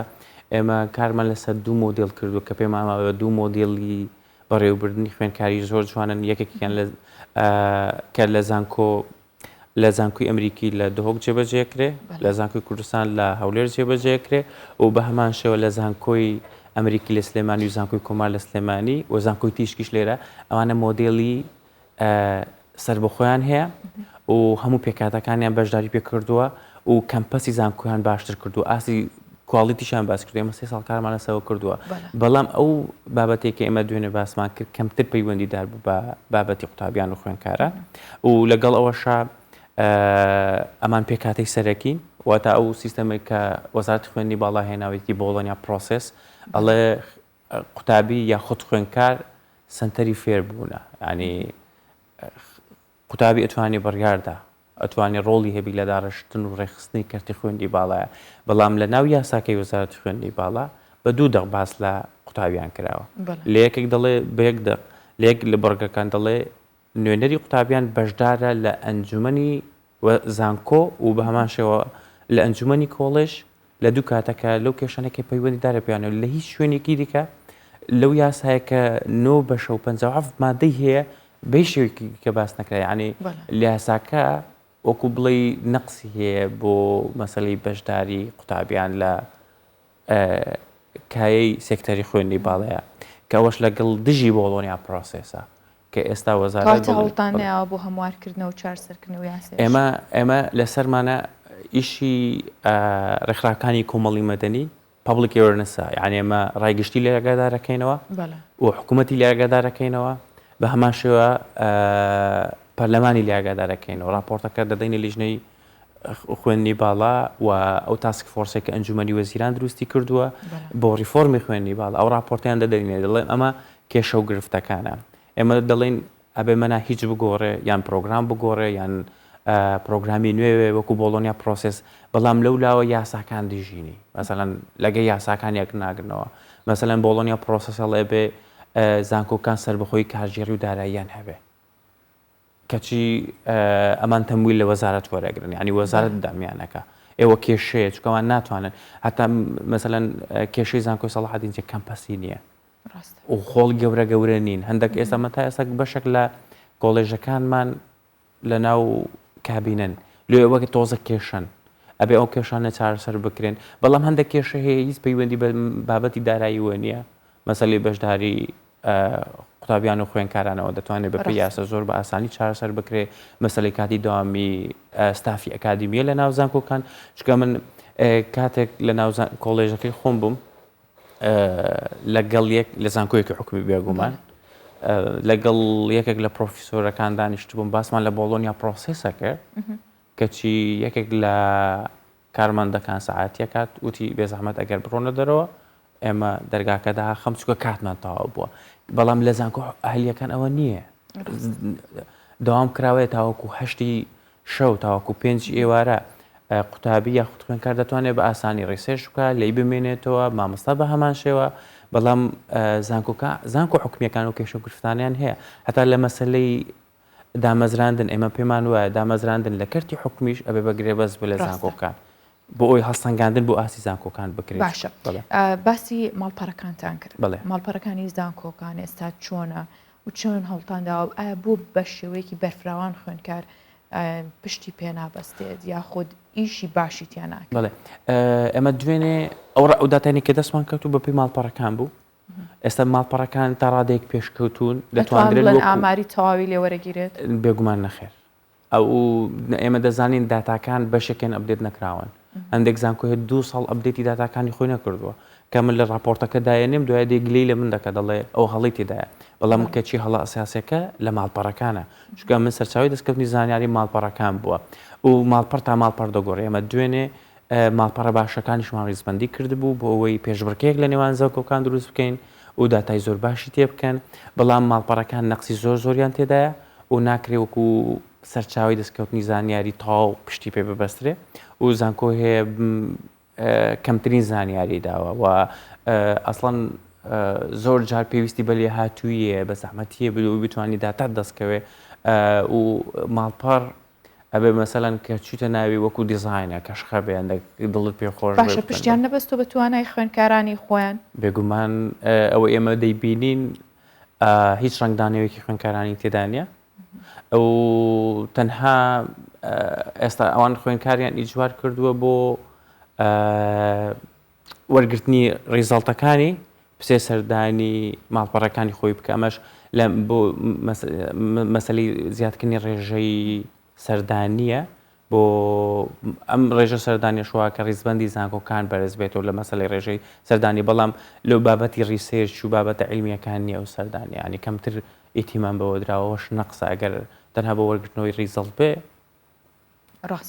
ئێمە کارمان لەسەر 2 مۆدل کردو کە پێم ئاماوە 2 مۆدیلی بەڕێوەبردننی خوێندکاری زۆر جوانن یەکێکیان کە لە زانکۆی ئەمریکی لە دهۆک جێبەجێکرێ لە زانکۆی کوردستان لە هەولێر جێبەجێکرێ و بە هەمان شێوە لە زانکۆی ئەمریکی لە سلێمانی و زانکۆی کۆمار لە سلێمانی و زانکۆی تیشکیش لێرە ئەوانە مۆدیلی سربەخۆیان هەیە و هەموو پێکاتەکانیان بەشداری پێ کردووە و کەمپەسی زانکۆیان باشتر کردو ئاسی کواڵیتیشان باس کردو ئێمە 3 ساڵ کارمان لەسەوە کردووە بەڵام ئەو بابەتێکی ئێمە دوێنێ باسمان کرد کەمتر پەیوەندیدار بوو بە بابەتی قوتابیان و خوێندکارە و لەگەڵ ئەوەشە ئەمان پێکاتەی سەرەکی واتە ئەو سیستەمێک کە وەزارەتی خوێندنی باڵا هێناوێتی بۆڵۆنیا پرۆسس ئەڵێ قوتابی یا خود خوێندکار سنتەری فێربوونە ینی قوتابی ئەتوانی بڕیاردا ئەتوانی ڕۆڵی هەبی لە داڕشتن و ڕێخستنی کەرتی خوێندی باڵایە بەڵام لە ناو یاساکەی وەزارەتی خوێندنی باڵا بە 2 دەق باس لە قوتابیان کراوە لە یەکێک دەڵێ بە 1 دەق لە یەک لە بەرگەکان دەڵێ نوێنەری قوتابیان بەشدارە لە ئەنجومەنی زانکۆ و بە هەمان شێوە لە ئەنجومەنی کۆڵێژ لە 2 کاتەکە لەو کێشانێکی پەیوەندیدارە پێیانەوە لە هیچ شوێنێکی دیکە لەو یاسایە کە 9 بەشە و 57 مادەی هەیە بەی شێوەیەکی کە باس نەکرای ینی لە یاساکە وەکو بڵێ نەقسی هەیە بۆ مەسەلەی بەشداری قوتابیان لە کایەی سێکتەری خوێندنی باڵەیە کە ئەوەش لەگەڵ دژی بۆڵۆنیا پرۆسێسە کە ئێستا وەزارەت هەوڵدانەوە بۆ هەموارکردنەوە و چارسەرکردنەوە یاسا ئێمە لەسەرمانە ئیشی ڕێکخراکانی کۆمەڵی مەدەنی پابلیک ئێوەرنسە یعنی ئێمە ڕایگشتی لێ ئاگادارەکەینەوە و حکوومەتی لێ ئاگادارەکەینەوە بە هەمان شێوە پەرلەمانی لێ ئاگادارەکەینەوە راپۆرتەکە دەدەینە لیژنەی خوێندنی باڵا و ئەو تاسک فۆرسێک کە ئەنجومەنی وەزیران دروستی کردووە بۆ ریفۆرمی خوێندنی باڵا ئەو راپۆرتیان دەدەینێ دەڵێن ئەمە کێشە و گرفتەکانە ئێمە دەڵێن ئەبێ مەنا هیچ بگۆڕێ یان پرۆگرام بگۆڕێ یان پرۆگرامی نوێ وەکو بۆڵۆنیا پرۆسس بەڵام لەولاوە یاساکان دژینی مەسەڵەن لەگە یاساکان یەک ناگرنەوە مەسەڵەن بۆڵۆنیا پرۆسس هەڵێ بێ زانکۆکان سربەخۆی کارژێری و داراییان هەبێ کەچی ئەمان تەمویل لە وەزارەت وەرەگرن ینی وەزارەت دامیانەکە ئێوە کێشەیە چکەوان ناتوانن هەتا مەسەڵەن کێشەی زانکۆی سەڵاحەدین جێ کەمپەسی نییە و خۆڵ گەورە نین هەندێک ئێستا مەتا ئێستا بەشێک لە کۆڵێژەکانمان لە ناو کابینن لێ وەک تۆزە کێشن ئەبێ ئەو کێشانە چارەسەر بکرێن بەڵام هەندێک کێشە هەیە هیچ پەیوەندی بە بابەتی داراییوە نییە مەسەلەی بەشداری قوتابیان و خوێندکارانەوە دەتوانێت بە یاسا زۆر بە ئاسانی چارەسەر بکرێ مەسەلەی کاتی داوامی ستافی ئەکادمیە لە ناو زانکۆکان چکە من کاتێک لە ناو کۆڵێژەکەی خۆم بووم لەگەڵ یەک لە زانکۆیەکی حکومی بێگومان لەگەڵ یەکێک لە پرۆفیسۆرەکان دانیشت بووم باسمان لە بۆڵۆنیا پرۆسێسە کرد کەچی یەکێک لە کارمەندەکان سەعاتیە کات وتی بێزەحمەت ئەگەر بڕۆنە دەرەوە ئێمە دەرگاکەدا خەم چکە کاتمان تەواو بووە بەڵام لە زانکۆ ئەهلیەکان ئەوە نییە داوام کراوەیە تاوەکو 8 شەو تاوەکو 5 ئێوارە قوتابی یاخود خوێنکار دەتوانێت بە ئاسانی ڕیسێرچ بکە لی بمێنێتەوە مامۆستا بە هەمان شێوە بەڵام زانکۆ حکومیەکان و کێشە گرفتانیان هەیە هەتا لە مەسلەی دامەزراندن ئێمە پێمان وایە دامەزراندن لە کەرتی حکومیش ئەبێ بەگرێ بەس بە لە زانکۆکان بۆ ئەوی هەڵسەنگاندن بۆ ئاسی زانکۆکان بکرێت باشە باسی ماڵپەڕەکانتان کرد ماڵپەڕەکانی زانکۆکان ئێستا چۆنە و چۆن هەڵتانداوە ئایا بۆ بە شێوەیەکی بەرفراوان خوێنکار پشتی پێ نابەستێت یاخود ئیشی باشیتیان ناکەێت بڵێ ئەمە دوێنێ ئەو داتانی کە دەستمان کەوت و بەپی ماڵپەڕەکان بوو ئێستا ماڵپەڕەکان تا ڕادێک پێشکەوتون دەتوانرێت ئاماری تەواوی لێوەرەگیرێت بێگومان نەخێر ئەو ئێمە دەزانین داتاکان بەشێکێن ئەبدێت نەکراون هەندێک زانکۆ 2 ساڵ ئەبدێتی داتاکانی خۆی نەکردووە کە من لە راپۆرتەکە داێنێم دوای دێگلی لە من دەکە دەڵێ ئەو هەڵی تێدایە بەڵام کەچی هەڵە ئەساسیەکە لە ماڵپەڕەکانە چکە من سەرچاوی دەستکەوتنی زانیاری ماڵپەڕەکان بووە و ماڵپەڕ تا ماڵپەڕ دەگۆڕێ ئەمە دوێنێ ماڵپەڕە باشەکانیشمان ڕیزبەندی کردبوو بۆ ئەوەی پێشبڕکێک لە نێوان زانکۆکان دروست بکەین و داتای زۆر باشی تێ بکەن بەڵام ماڵپەڕەکان نەقسی زۆریان تێدایە و ناکرێ وەکو سەرچاوی دەستکەوتنی زانیاری تاو پشتی پێ ببەسترێ و زانکۆ هەیە کەمترین زانیاری داوە و ئەسڵەن زۆر جار پێویستی بە لێ هاتوویە بە زەحمەتیە بلو بتوانانی داتات دەستکەوێ و ماڵپەڕ ئەبێ مەسەلەن کە چیتە ناوی وەکو دیزاینە کەشخە بێن دڵت پێخۆش باشە پشتیان نەبەستۆ بە توانای خوێنکارانی خۆیان بێگومان ئەوە ئێمە دەیبینین هیچ ڕنگدانەوەیەکی خوێنکارانی تێدانە ئەو تەنها ئێستا ئەوان خوێنکاریان ئیجوار کردووە بۆ وەرگرتنی ڕیزاڵتەکانی پسێ سەردانی ماڵپەڕەکانی خۆی بکە ئەمەش بۆ مەسەلەی زیادکردنی ڕێژەی سەردانیە بۆ ئەم ڕێژە سەردانی شووا کە ڕیزبەندی زانکۆکان بەرز بێتەوە لە مەسەلەی ڕێژەی سەردانی بەڵام لەو بابەتی ڕیسێرچ و بابەتە عیلمیەکان نیە و سەردانیانی کەمتر ئیتیمان بەوە دراوەش نەقسە ئەگەر تەنها بە وەرگرتنەوەی ڕیزەڵت بێ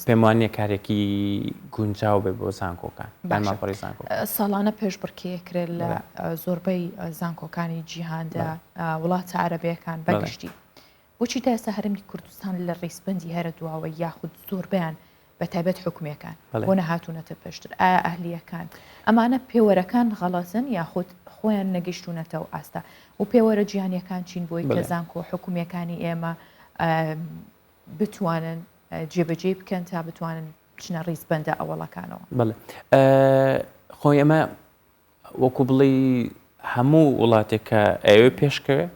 پێم وانە کارێکی گونجاو بێ بۆ زانکۆکان ماڵپەڕی زانکۆ ساڵانە پێشبڕکێکرێت لە زۆربەی زانکۆکانی جیهاندا وڵاتە عەرەبیەکان بەگشتی بۆچی تا ئێستا هەرمی کوردستان لە ڕیسبەندی هەرە دواوە یاخود زۆربیان بە تایبەت حکومیەکان بۆ نەهاتوونەتە پێشتر ئایا ئەهلیەکان ئەمانە پێوەرەکان غەڵەتن یاخود خۆیان نەگەیشتوونەتەوە ئاستا و پێوەرە جیهانیەکان چین بۆی کە زانکۆ حکومیەکانی ئێمە بتوانن جێبەجێ بکەن تا بتوانن بچنە ڕیزبەندە ئەوڵەکانەوە بڵێ خۆی ئەمە وەکو بڵێ هەموو وڵاتێک کە ئەوێ پێشکەوێ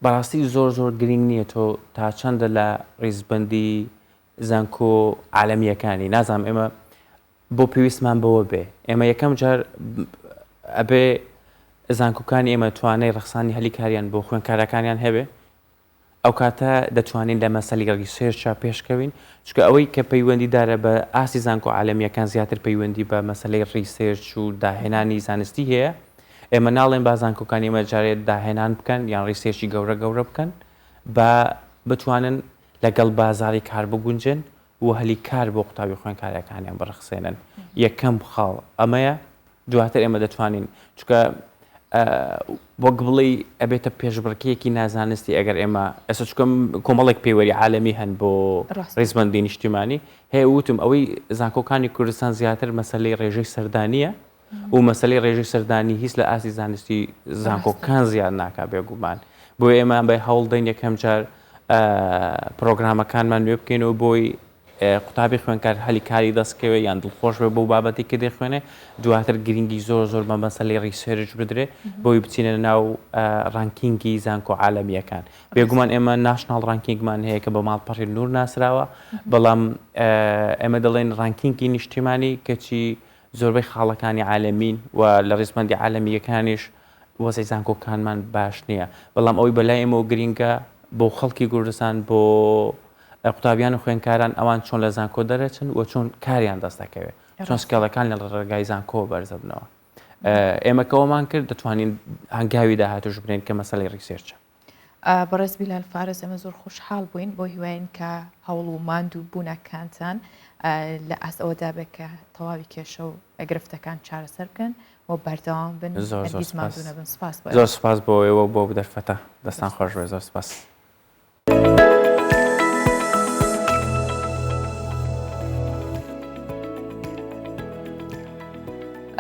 بەڕاستی زۆر گرنگ نییە تۆ تا چەندە لە ڕیزبەندی زانکۆ عالەمیەکانی نازانم ئێمە بۆ پێویستمان بەوە بێ ئێمە یەکەم جار ئەبێ زانکۆکانی ئێمە توانای ڕەخسانی هەلی کاریان بۆ خوێنکارەکانیان هەبێ ئەو کاتە دەتوانین لە مەسەلی ڕیسێرچا پێشکەوین چکە ئەوەی کە پەیوەندیدارە بە ئاسی زانکۆ عالەمیەکان زیاتر پەیوەندی بە مەسەلەی ڕیسێرچ و داهێنانی زانستی هەیە ئێمە ناڵێن با زانکۆکانی ئێمە جارێت داهێنان بکەن یان ڕیسێرچی گەورە بکەن بە بتوانن لەگەڵ بازاری کار بگونجن و هەلی کار بۆ قوتابی خوێنکارەکانیان بڕخسێنن یەکەم خاڵ ئەمەیە دواتر ئێمە دەتوانین چکە وەک بڵێ ئەبێتە پێشبڕکەیەکی نازانستی ئەگەر ئێمە ئێستا چکەم کۆمەڵێک پێوەری عالەمی هەن بۆ ڕیزبەندی نیشتیمانی هەیە وتم ئەوەی زانکۆکانی کوردستان زیاتر مەسەلەی ڕێژەی سەردانیە و مەسەلەی ڕێژەی سەردانی هیچ لە ئاسی زانستی زانکۆکان زیاد ناکا بێگومان بۆ ئێمە بە هەوڵدەین یەکەم جار پرۆگرامەکانمان نوێ بکەینەوە بۆی قوتابی خوێنکار هەلی کاری دەستکەوێ یان دڵخۆش بێ بۆ بابەتی کە دەخوێنێ دواتر گرنگی زۆر بە مەسەلەی ڕیسێرچ بدرێ بۆی بچینە ناو ڕانکینگی زانکۆ عالەمیەکان بێگومان ئێمە ناشناڵ ڕانکینگمان هەیە کە بە ماڵپەڕی نور ناسراوە بەڵام ئێمە دەڵێن ڕانکینگی نیشتیمانی کەچی زۆربەی خاڵەکانی عالەمین و لە ڕیزبەندی عالەمیەکانیش وەزەی زانکۆکانمان باش نییە بەڵام ئەوەی بەلای ئێمە و گرینگە بۆ خەڵکی کوردستان بۆ قوتابیان و خوێنکاران ئەوان چۆن لە زانکۆ دەرەچن و چۆن کاریان دەست دەکەوێت چۆن سکێڵەکان لە ڕێگای زانکۆ بەرزە بنەوە ئێمە کەوەمان کرد دەتوانین هەنگاوی داهاتوش بنین کە مەسەلەی ڕیسێرچە بەڕێز بیلال فارس ئەمە زۆر خۆشحاڵ بووین بۆ هیواین کە هەوڵ و ماند و بوونەکانتان لە ئەس ئەوەدا بێت کە تەواوی کێشە و ئەگرفتەکان چارەسەر بکەن و بەردەوام بن هەرگیزماندوو نەبن زۆر سپاس بۆ ئێوە بۆ بدەرفەتە دەستان خۆش بێ زۆر سپاس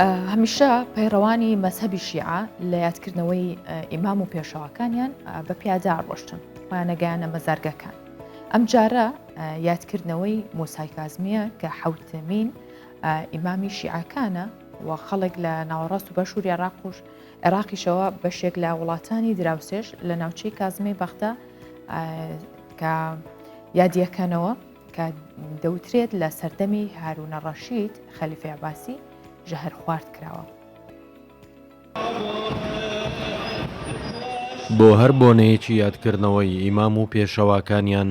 هەمیشە پەیڕەوانی مەزهەبی شیعە لە یادکردنەوەی ئیمام و پێشەوەکانیان بە پیادا ڕۆشتن خۆیان نەگەیانە مەزارگەکان. ئەم جارە یادکردنەوەی مۆسای کازمیە کە حوتەمین ئیمامی شیعەکانە و خەڵک لە ناوەڕاست و بەشوری عێراقیشەوە بەشێک لە وڵاتانی دراوسێش لە ناوچەی کازمی بەختە کە یادیەکەنەوە کە دەوترێت لە سەردەمی هارونە ڕەشید خەلیفەی عەباسی ژەهر خوارد کراوە. بۆ هەر بۆنەیەکی یادکردنەوەی ئیمام و پێشەواکانیان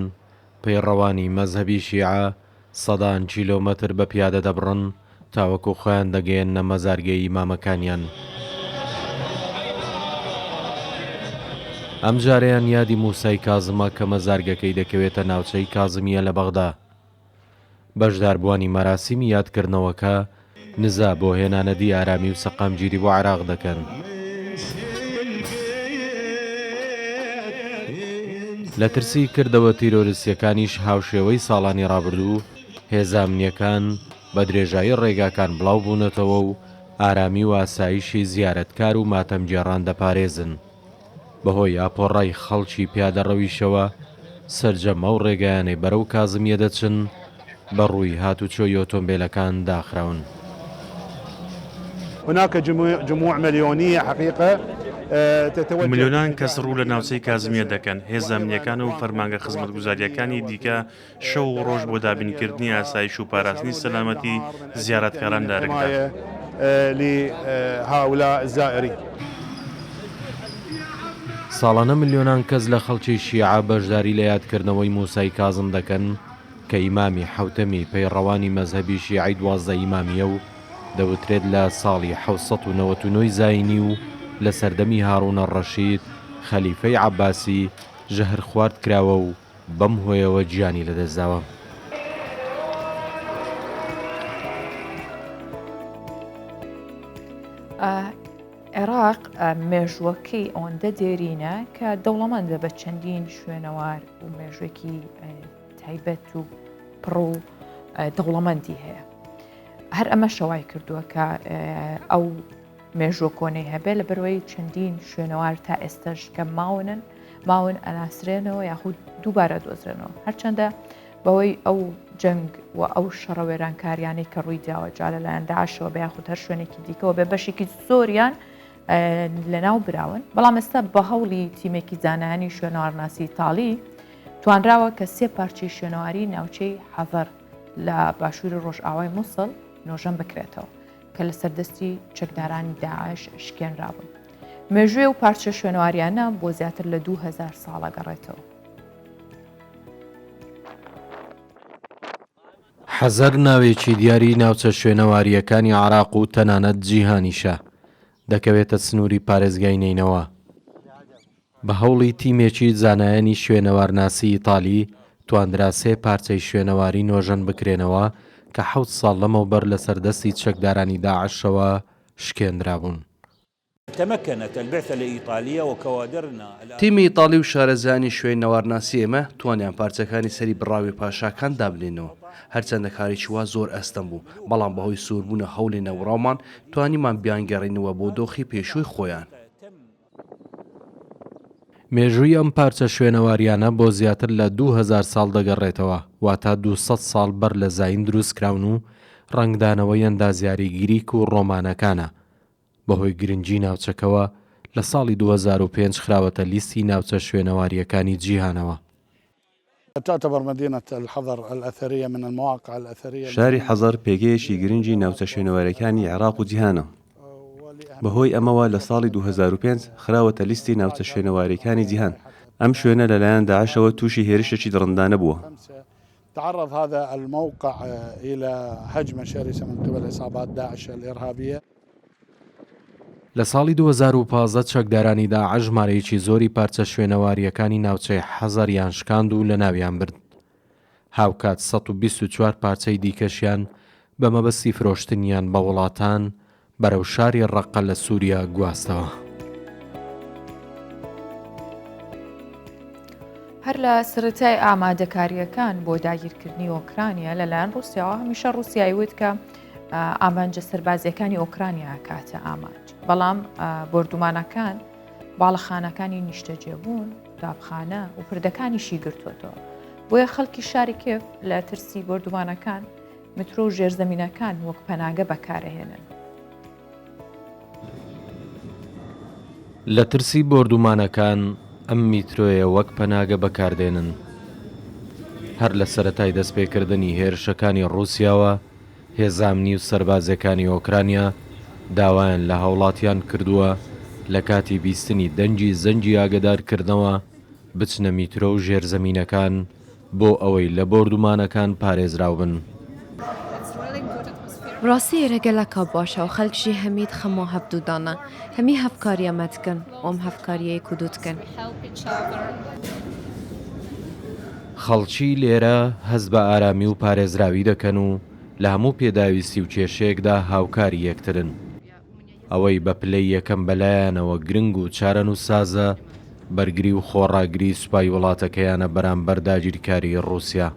پەیڕەوانی مەزهەبی شیعە سەدان کیلۆمەتر بە پیادە دەبڕن تاوەکو خۆیان دەگەیەنە مەزارگەی ئیمامەکانیان. ئەم جارەیان یادی موسای کازمە کە مەزارگەکەی دەکەوێتە ناوچەی کازمیە لە بەغدا. بەشداربووانی مەراسیمی یادکردنەوەکە نزا بۆ هێنانەدی ئارامی و سەقامگیری بۆ عێراق دەکەن. لە ترسی کردەوە تیرۆریستیەکانیش هاوشێوەی ساڵانی ڕابردوو هێزە ئەمنیەکان بە درێژایی ڕێگاکان بڵاو بوونەتەوە و ئارامی و ئاسایشی زیارەتکار و ماتەمگێڕان دەپارێزن. بەهۆی ئاپۆڕای خەڵکی پیادەڕەویشەوە سەرجەمە و ڕێگایانەی بەرەو کازمیە دەچن بە ڕووی هاتوچۆی ئۆتۆمبیلەکان داخراون. هناك جموع مليونية حقيقة ملیۆنان کەس ڕوو لە ناوچەی کازمیە دەکەن. هێزە ئەمنیەکان و فەرمانگە خزمەتگوزاریەکانی دیکە شەو و ڕۆژ بۆ دابینکردنی ئاسایش و پاراستنی سەلامەتی زیارەتکاران دارگدان. لهؤلاء الزائرين ساڵانە ملیۆنان کەس لە خەڵکی شیعە بەشداری لە یادکردنەوەی موسای کازم دەکەن کە ئیمامی حوتەمی پەیڕەوانی مەزهەبی شیعەی 12 ئیمامیە و دەوترێت لە ساڵی 1999 زاینی و لە سەردەمی هاڕونە ڕەشید خەلیفەی عەباسی ژەهر خوارد کراوە و بەم هۆیەوە گیانی لەدەستداوە. عێراق مێژوەکەی ئەوەندە دێرینە کە دەوڵەمەندە بە چەندین شوێنەوار و مێژوێکی تایبەت و پڕ و دەوڵەمەندی هەیە. هەر ئەمە شەوای کردووە کە ئەو مێژوە کۆنەی هەبێت لە بەرەوەی چەندین شوێنەوار تا ئێستش کە ماون ئەناسرێنەوە یاخود دووبارە دۆزرێنەوە هەرچەندە بەوەی ئەو جەنگ و ئەو شەڕە وێرانکاریانەی کە ڕووی داوە جا لەلایەن داعشەوە بە یاخود هەر شوێنێکی دیکەەوە بێ بەشێکی زۆریان لەناو براون. بەڵام ئێستا بە هەوڵی تیمێکی زانایانی شوێنەوارناسی ئیتاڵی توانراوە کە 3 پارچەی شوێنەواری ناوچەی حەڤەر لە باشووری ڕۆژئاوای مووسڵ نۆژەم بکرێتەوە کە لە سەردەستی چەکدارانی داعش شکێنرابوون. مێژوێ و پارچە شوێنەواریانە بۆ زیاتر لە 2000 ساڵە گەڕێتەوە. حەزەر ناوێکی دیاری ناوچە شوێنەواریەکانی عێراق و تەنانەت جیهانیشە دەکەوێتە سنووری پارێزگای نینەوە. بە هەوڵی تیمێکی زانایانی شوێنەوارناسی ئیتالی تواندرا 3 پارچەی شوێنەواری نۆژەن بکرێنەوە کە 7 ساڵ لەمەوبەر لە سەردەستی چەکدارانی داعشەوە شکێنرابوون. تیمی ئیتالی و شارەزانی شوێنەوارناسی ئێمە توانیان پارچەکانی سەری بڕاوی پاشاکان دابلێنەوە. هەرچەندە کارێکی وا زۆر ئەستەم بوو، بەڵام بەهۆی سووربوونە هەوڵی نەوڕاومان توانیمان بیانگەڕینەوە بۆ دۆخی پێشووی خۆیان. مێژووی ئەم پارچە شوێنەواریانە بۆ زیاتر لە 2000 ساڵ دەگەڕێتەوە، واتە 200 ساڵ بەر لە زاین دروست کراون و ڕنگدانەوەی ئەندازیاری گریک و ڕۆمانەکانە. بەهۆی گرنگی ناوچەکەوە لە ساڵی 2005 خراوەتە لیستی ناوچە شوێنەواریەکانی جیهانەوە. شاری حەزەر پێگەیەکی گرنگی ناوچە شوێنەوارەکانی عێراق و جیهانە. بەهۆی ئەمەوە لە ساڵی 2005 خراوەتە لیستی ناوچە شوێنەواریەکانی جیهان. ئەم شوێنە لەلایەن داعشەوە تووشی هێرشێکی دڕندانە بووە. تعرض هذا الموقع إلى هجمة شرسة من قبل عصابات داعش الإرهابية. لە ساڵی 2015 چەکدارانی داعش ژمارەیەکی زۆری پارچە شوێنەواریەکانی ناوچەی حەزەریان شکاند و لە ناویان برد. هاوکات 124 پارچەی دیکەشیان بە مەبەستی فرۆشتنیان بە وڵاتان بەرەو شاری ڕەقە لە سووریا گواستەوە. هەر لە سەرەتای ئامادەکاریەکان بۆ داگیرکردنی ئۆکرانیا لەلایەن ڕووسیاوە هەمیشە ڕووسیای وت کە ئامانجە سەربازیەکانی ئۆکرانیا کاتە ئامانج بەڵام بردومانەکان باڵەخانەکانی نیشتەجێبوون دابخانە و پردەکانیشی گرتوۆتەوە بۆیە خەڵکی شاری کێف لە ترسی بردومانەکان مترۆ و ژێرزەمینەکان وەک پەناگە بەکارەهێنن. لە ترسی بردومانەکان ئەم میترۆیە وەک پەناگە بەکاردێنن. هەر لە سەرەتای دەستپێکردنی هێرشەکانی ڕووسیاوە هێزامنی و سەربازەکانی ئۆکرانیا داوایان لە هاوڵاتیان کردووە لە کاتی بیستنی دەنگی زەنگی ئاگدارکردنەوە بچنە میترۆ و ژێرزەمینەکان بۆ ئەوەی لە بردومانەکان پارێزراو بن. ڕاستی ئێرەگەلەکە باشە و خەڵکشی هەمید خەمۆ هەفتوودانە هەمی هەفکاریە مەتکن ئۆم هەفکاریەی کودوتکن. خەڵکی لێرە هەز بە ئارامی و پارێزراوی دەکەن و لە هەموو پێداویستی و کێشەیەکدا هاوکاری یەکترن. ئەوەی بە پلەی یەکەم بەلایەنەوە گرنگ و چارەن و سازە بەرگری و خۆڕاگری سوپای وڵاتەکەیانە بەرامبەر داگیرکاری ڕووسیا.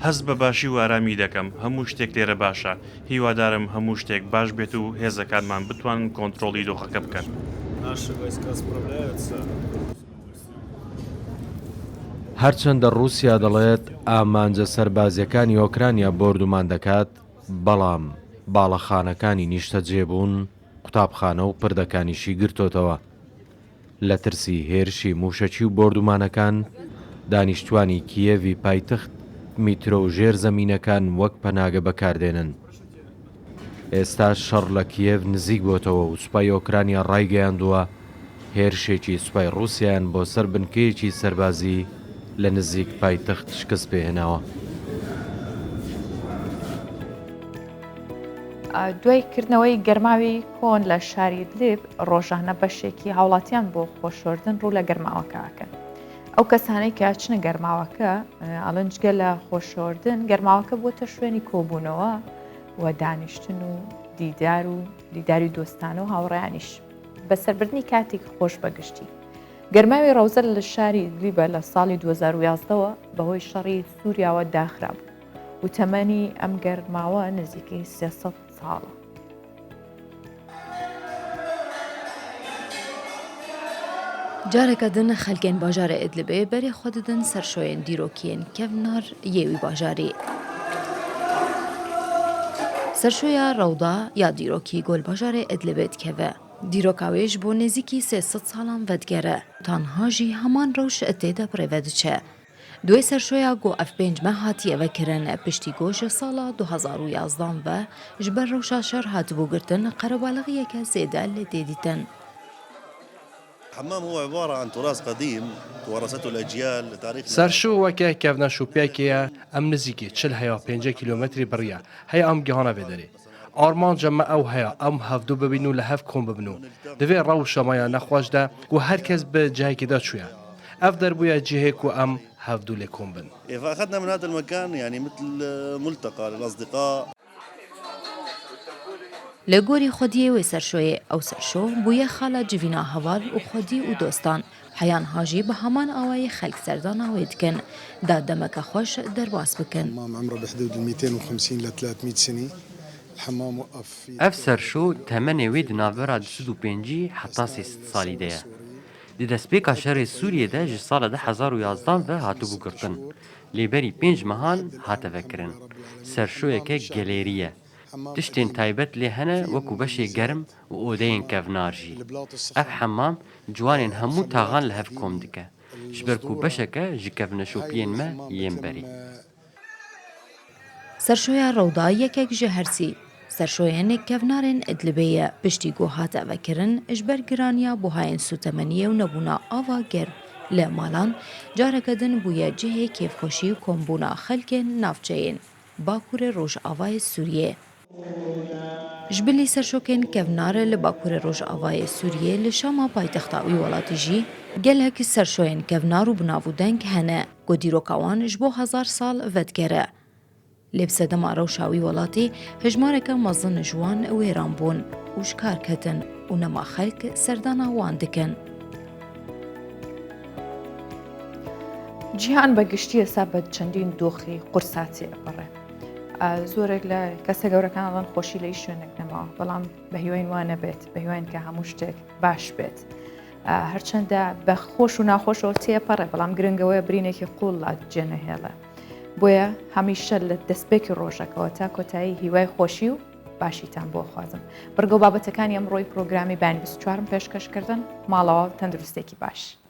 هەست بە باشی و ئارامی دەکەم هەموو شتێک لێرە باشە هیوادارم هەموو شتێک باش بێت و هێزەکانمان بتوانن کۆنتترۆلی دۆخەکە بکەن. هەرچەندە ڕووسیا دەڵێت ئامانجە سەربازیەکانی ئۆکرانیا بردومان دەکات بەڵام باڵەخانەکانی نیشتە جێبوون قوتابخانە و پردەکانیشی گرتوتەوە. لە ترسی هێرشی موشەکی و بردومانەکان دانیشتوانی کیێڤی پایتەخت میترۆ و ژێر زەمینەکان وەک پەناگە بەکاردێنن. ئێستا شەڕ لە کیێڤ نزیک بۆتەوە و سوپای ئۆکرانیا ڕایگەیاندووە هێرشێکی سوپای ڕووسیان بۆ سەر بنکەیەکی سەربازی لە نزیک پایتەخت شکست پێهێناوە. دوای کردنەوەی گەرماوی کۆن لە شاری دلێب ڕۆژانە بەشێکی هاوڵاتیان بۆ خۆشۆردن ڕوو لە گەرماوەکەکەن. ئەو کەسانەی کە چنە گەرماوەکە ئەڵنجگە لە خۆشۆردن گەرماوەکە بۆتە شوێنی کۆبوونەوە و دانیشتن و دیداری دۆستانە و هاوڕێیانیش بەسەربردنی کاتێک خۆش بەگشتی. گەرماوی ڕەوزە لە شاری دلیبە لە ساڵی 2011ەوە بەهۆی شەڕی سووریاوە داخرا بوو و تەمەنی ئەم گەرماوە نزیکەی 300 ساڵە. جارێکە دن خەلکێن باژارە ئیدلیبێ بەرێ خۆ ددن سەرشۆیên dîrokiyên kevnar yê wî bajarê. Serşoya Rewda ya dîrokî Golbajarê Idlibê dikeve. Dîroka wê ji bo nêzîkî 300 salan vedgere. Tanha jî heman rewş tê de pirêve diçe. Duê serşoya got ev 5 me hatiye vekirin piştî got ji sala 2011 ve ji ber rewşa şer hatibû girtin qerebalixiyeke zêde lê tê dîtin. الحمام هو عبارة عن تراث قديم توارثته الأجيال لتاريخ سەرشۆوەکە کەڤنە شوپیاکەیە ئەم نزیکی 45 کیلومتری بڕیە هەیە ئەم گیهانە بێدەرێ. ئارمانجەمە ئەو هەیە ئەم هەفتوو ببین و لە هەف کۆم ببن و دەوێ ڕەوشەمایان نەخۆشدا و هەرکەس بە جایکیدا چوویە. ئەف دەربووە جهێک و ئەم هەفتوو لێ کۆم بن. فأخذنا من هذا المكان يعني مثل ملتقى للأصدقاء. لە گۆری خودیە وێ سەرشۆیە ئەو سەرشۆ بوویە خاڵە جڤینا هەواڵ و خودی و دۆستان حەیان هاژی بە هەمان ئاوایی خەلک سەردانە وێ دکن دا دەمەکە خۆش دەرباز بکەن. عمره بحدود 250 ل 300 سنة. الحمام وقف فيه. اف سەرشۆ تەمەنێ وێ di navbera 25 heta 30 salî de ye. Di destpêka şerê Sûriyê ji sala 2011 ve hatibû girtin. Lêberî 5 mehan hate vekirin. Serşoyeke gelêrî ye. Tiştên taybet lê hene wekû beşê germ û odeyên kevnar jî. Ev hemam ciwanên hemû taxan li hev kom dike. Ji ber ku beşeke ji kevneşopiyên me yên berî. Serşoya Rewda yekek ji hersî. Serşoyên kevnarên Idlibê ye piştî got hate vekirin ji ber giraniya buhayên sûtemeniyê û nebûna ava germ. Li malan careke din bûye cihê kêfxweşî û kombûna xelkên navçeyên Bakurê Rojavayê Sûriyê. Ji bilî serşokên kevnar li Bakurê Rojavayê Sûriyê li Şama paytexta wî welatî jî gelek serşoyên kevnar û binavûdeng hene ku dîroka wan ji bo 1000 sal vedgere. Lê bi sedema rewşa wî welatî hejmareke mezin ji wan wêran bûn û ji kar ketin û nema xelk serdana wan dikin. جیهان بە گشتی ئێستا بە چەندین دۆخی قورساتی ئەپەڕێ. زۆرێک لە کەسە گەورەکانڵەن خۆشی لە شوێنێک نەماوە بەڵام بە هیوای وانە بێت بە هیوایین کە هەموو شتێک باش بێت هەرچەندە بە خۆش و ناخۆشەوە تێپەڕێ بەڵام گرنگەوەی برینێکی قوڵات جێنەهێڵە بۆیە هەمیشە لە دەستپێکی ڕۆژەکەەوە تا کۆتایی هیوای خۆشی و باشیتان بۆ خوازم بەرگەو بابەتەکانی ئەمڕۆی پرۆگرامی بان 24 پێشکەشکردن ماڵەوە تەندروستێکی باش.